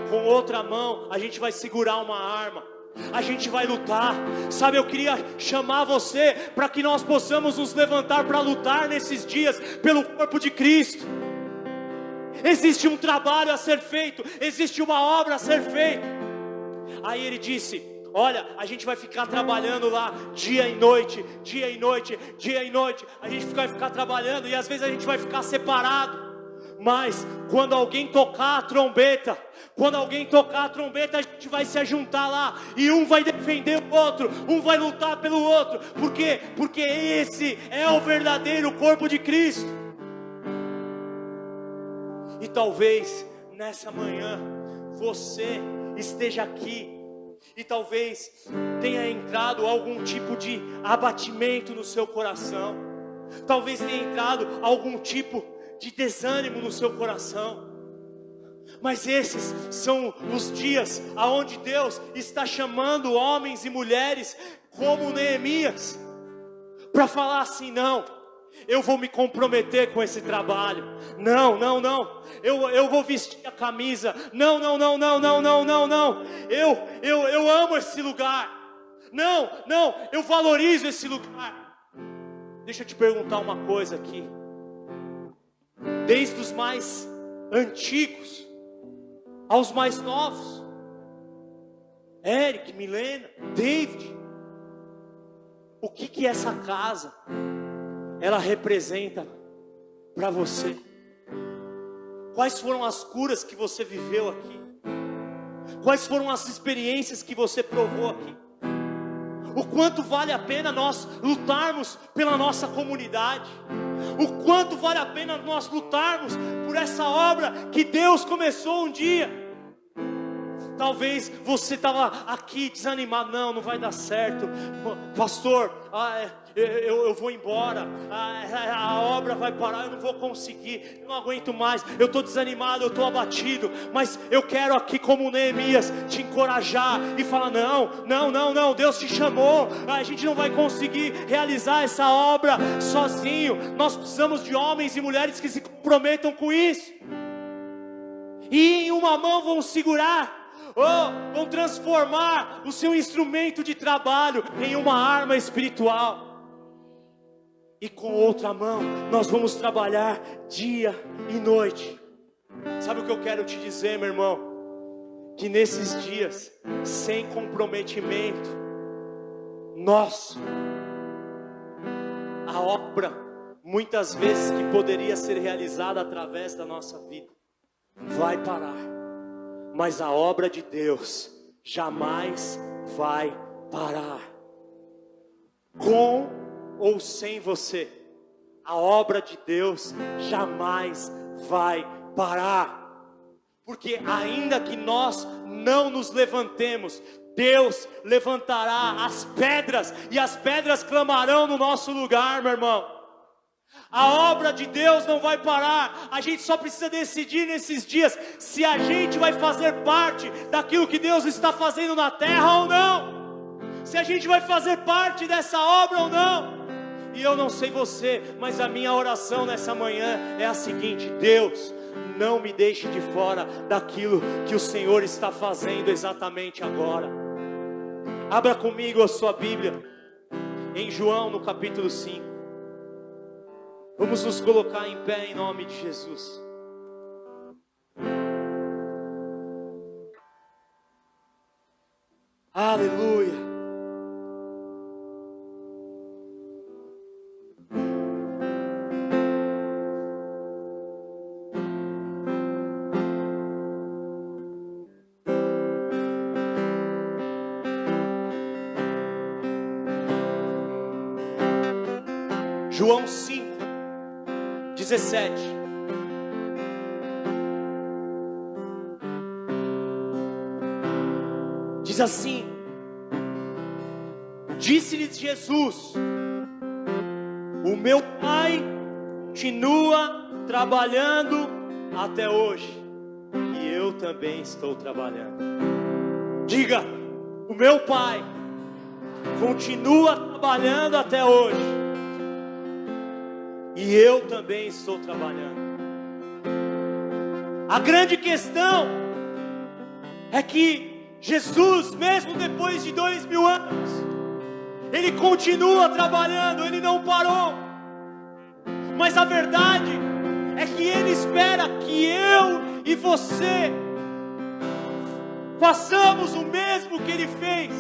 com outra mão a gente vai segurar uma arma, a gente vai lutar. Sabe, eu queria chamar você para que nós possamos nos levantar para lutar nesses dias pelo corpo de Cristo. Existe um trabalho a ser feito, existe uma obra a ser feita. Aí ele disse: olha, a gente vai ficar trabalhando lá dia e noite, dia e noite, dia e noite. A gente vai ficar trabalhando e às vezes a gente vai ficar separado. Mas quando alguém tocar a trombeta, a gente vai se ajuntar lá e um vai defender o outro, um vai lutar pelo outro. Por quê? Porque esse é o verdadeiro corpo de Cristo. E talvez nessa manhã você esteja aqui e talvez tenha entrado algum tipo de abatimento no seu coração. Talvez tenha entrado algum tipo de desânimo no seu coração. Mas esses são os dias aonde Deus está chamando homens e mulheres como Neemias para falar assim: não, eu vou me comprometer com esse trabalho. Não, eu vou vestir a camisa. Não, eu amo esse lugar. Não, eu valorizo esse lugar. Deixa eu te perguntar uma coisa aqui. Desde os mais antigos aos mais novos, Eric, Milena, David, o que essa casa ela representa para você? Quais foram as curas que você viveu aqui? Quais foram as experiências que você provou aqui? O quanto vale a pena nós lutarmos pela nossa comunidade? O quanto vale a pena nós lutarmos por essa obra que Deus começou um dia? Talvez você estava aqui desanimado: não vai dar certo, pastor, eu vou embora, a obra vai parar, eu não vou conseguir, eu não aguento mais, eu estou desanimado, eu estou abatido. Mas eu quero aqui, como Neemias, te encorajar e falar: não, Deus te chamou, a gente não vai conseguir realizar essa obra sozinho. Nós precisamos de homens e mulheres que se comprometam com isso, e em uma mão vão segurar, vão transformar o seu instrumento de trabalho em uma arma espiritual, e com outra mão nós vamos trabalhar dia e noite. Sabe o que eu quero te dizer, meu irmão? Que nesses dias sem comprometimento nosso, a obra muitas vezes que poderia ser realizada através da nossa vida vai parar. Mas a obra de Deus jamais vai parar. Com ou sem você, a obra de Deus jamais vai parar. Porque ainda que nós não nos levantemos, Deus levantará as pedras, e as pedras clamarão no nosso lugar, meu irmão. A obra de Deus não vai parar. A gente só precisa decidir nesses dias se a gente vai fazer parte daquilo que Deus está fazendo na terra ou não, se a gente vai fazer parte dessa obra ou não. E eu não sei você, mas a minha oração nessa manhã é a seguinte: Deus, não me deixe de fora daquilo que o Senhor está fazendo exatamente agora. Abra comigo a sua Bíblia em João no capítulo 5. Vamos nos colocar em pé em nome de Jesus. Aleluia. João 5:17. Diz assim: disse-lhes Jesus: o meu Pai continua trabalhando até hoje, e eu também estou trabalhando. Diga: o meu Pai continua trabalhando até hoje, e eu também estou trabalhando. A grande questão é que Jesus, mesmo depois de 2000 anos, Ele continua trabalhando, Ele não parou. Mas a verdade é que Ele espera que eu e você façamos o mesmo que Ele fez,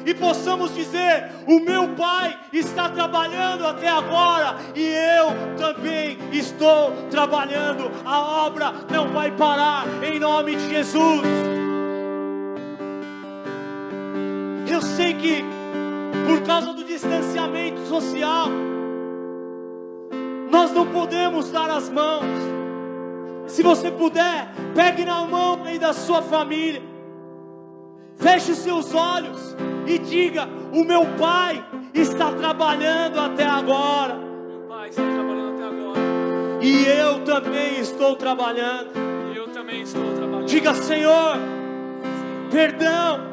e possamos dizer: o meu Pai está trabalhando até agora, e eu também estou trabalhando. A obra não vai parar, em nome de Jesus. Eu sei que por causa do distanciamento social, nós não podemos dar as mãos. Se você puder, pegue na mão aí da sua família, feche os seus olhos e diga: o meu Pai está trabalhando até agora. Meu Pai está trabalhando até agora. E eu também estou trabalhando. E eu também estou trabalhando. Diga: Senhor, perdão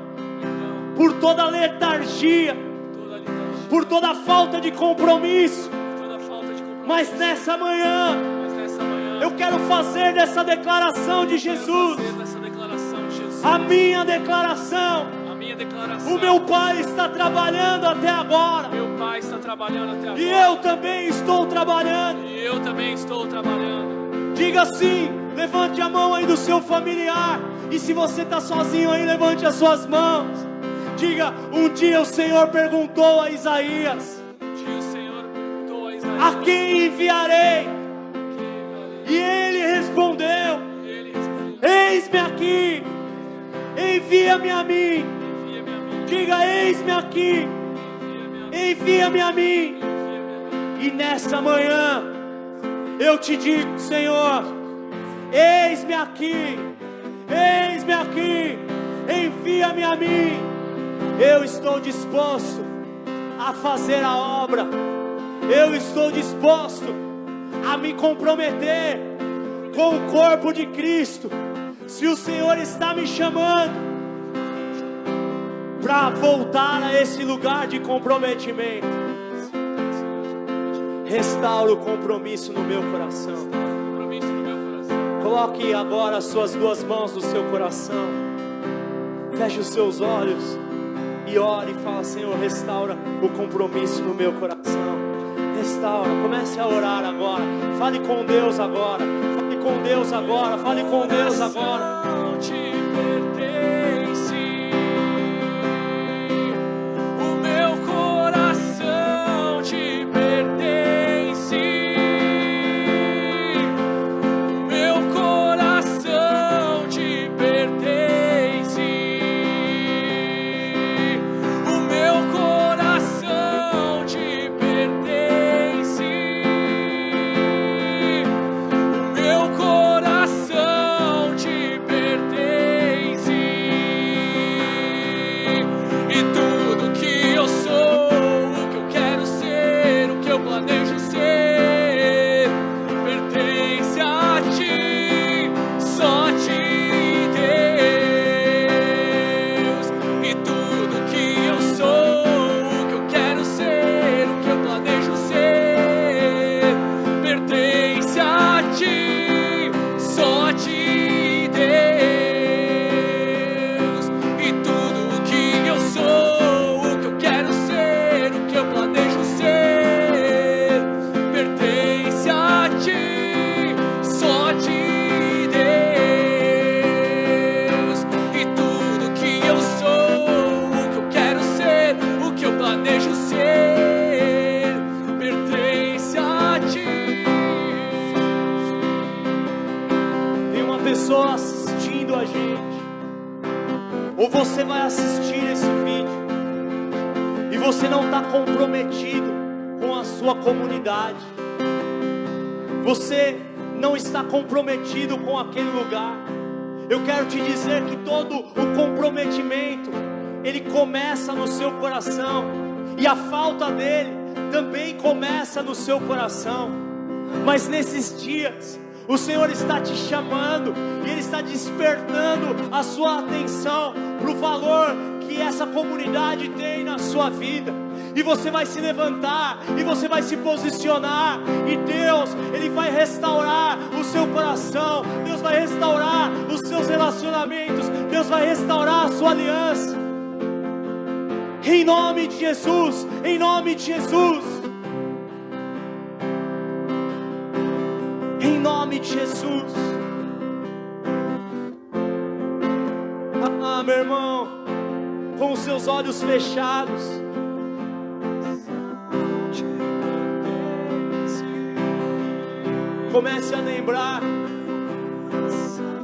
por toda letargia, por toda falta de compromisso. Mas nessa manhã, eu quero fazer dessa declaração de Jesus a minha declaração. O meu Pai está trabalhando até agora. Meu Pai está trabalhando até agora. E eu também estou trabalhando. E eu também estou trabalhando. Diga assim, levante a mão aí do seu familiar. E se você está sozinho aí, levante as suas mãos. Diga: um dia o Senhor perguntou a Isaías: Um dia o Senhor perguntou a Isaías: a quem enviarei? E ele respondeu: eis-me aqui, envia-me a mim. Diga: eis-me aqui, envia-me a mim. E nessa manhã eu te digo: Senhor, eis-me aqui, envia-me a mim. Eu estou disposto a fazer a obra. Eu estou disposto a me comprometer com o corpo de Cristo. Se o Senhor está me chamando para voltar a esse lugar de comprometimento, restaura o compromisso no meu coração. Coloque agora as suas duas mãos no seu coração. Feche os seus olhos e ore e fala: Senhor, restaura o compromisso no meu coração. Restaura, comece a orar agora. Fale com Deus agora. Fale com Deus agora. Fale com Deus agora. Te pertence. O meu coração te pertence. O meu coração te pertence. O meu coração te pertence. O meu coração te pertence. ti, só de Deus. E tudo que eu sou, o que eu quero ser, o que eu planejo ser, pertence a ti. Tem uma pessoa assistindo a gente, ou você vai assistir esse vídeo e você não está comprometido com a sua comunidade, você não está comprometido com aquele lugar. Eu quero te dizer que todo o comprometimento, ele começa no seu coração, e a falta dele também começa no seu coração. Mas nesses dias, o Senhor está te chamando, e Ele está despertando a sua atenção para o valor que essa comunidade tem na sua vida. E você vai se levantar, e você vai se posicionar, e Deus, Ele vai restaurar o seu coração, Deus vai restaurar os seus relacionamentos, Deus vai restaurar a sua aliança. Em nome de Jesus, em nome de Jesus. Em nome de Jesus. Ah, meu irmão, com os seus olhos fechados, comece a lembrar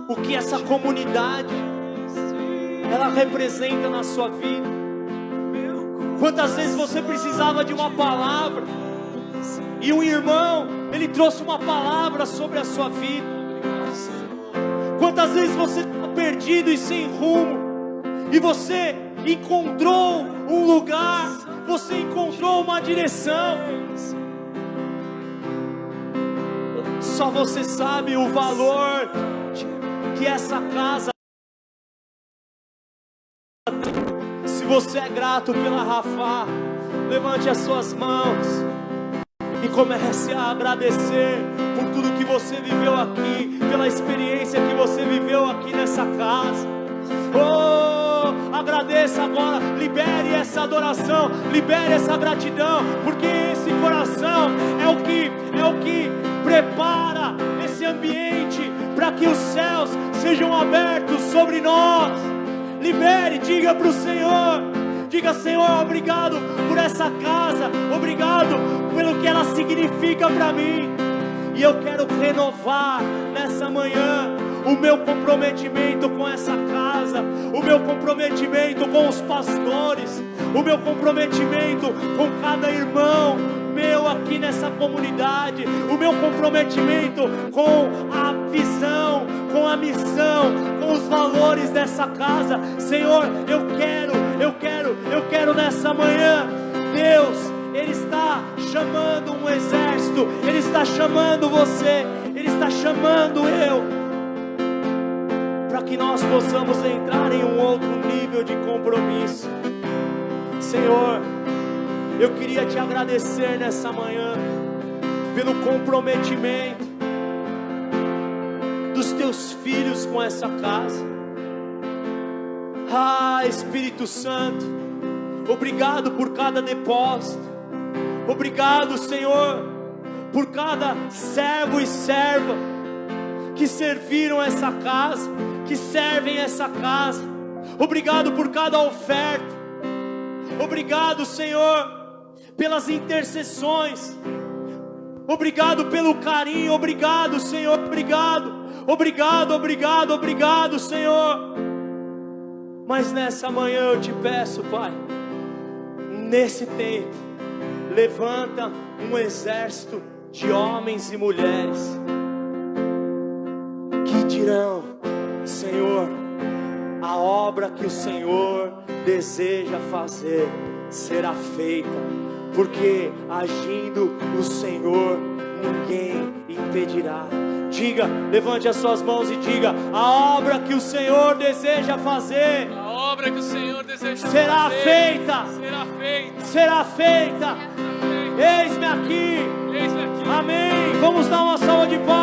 o que essa comunidade ela representa na sua vida. Quantas vezes você precisava de uma palavra e um irmão, ele trouxe uma palavra sobre a sua vida. Quantas vezes você estava perdido e sem rumo, e você encontrou um lugar, você encontrou uma direção. Só você sabe o valor que essa casa tem. Se você é grato pela Rafá, levante as suas mãos e comece a agradecer por tudo que você viveu aqui, pela experiência que você viveu aqui nessa casa. Oh, agradeça agora, libere essa adoração, libere essa gratidão, porque esse coração é o que prepara esse ambiente para que os céus sejam abertos sobre nós. Libere, diga para o Senhor, diga: Senhor, obrigado por essa casa, obrigado pelo que ela significa para mim. E eu quero renovar nessa manhã o meu comprometimento com essa casa, o meu comprometimento com os pastores, o meu comprometimento com cada irmão meu aqui nessa comunidade, o meu comprometimento com a visão, com a missão, com os valores dessa casa. Senhor, eu quero nessa manhã, Deus, Ele está chamando um exército, Ele está chamando você, Ele está chamando eu, para que nós possamos entrar em um outro nível de compromisso. Senhor, eu queria te agradecer nessa manhã pelo comprometimento dos teus filhos com essa casa. Ah, Espírito Santo, obrigado por cada depósito. Obrigado, Senhor, por cada servo e serva que serviram essa casa, que servem essa casa. Obrigado por cada oferta. Obrigado, Senhor, pelas intercessões. Obrigado pelo carinho. Obrigado, Senhor. Obrigado, Senhor. Mas nessa manhã eu te peço, Pai, nesse tempo, levanta um exército de homens e mulheres que dirão: Senhor, a obra que o Senhor deseja fazer será feita, porque agindo o Senhor, ninguém impedirá. Diga, levante as suas mãos e diga: a obra que o Senhor deseja fazer, A obra que o Senhor deseja será fazer feita. será feita. Eis-me aqui. Eis-me aqui. Amém. Vamos dar uma salva de palmas.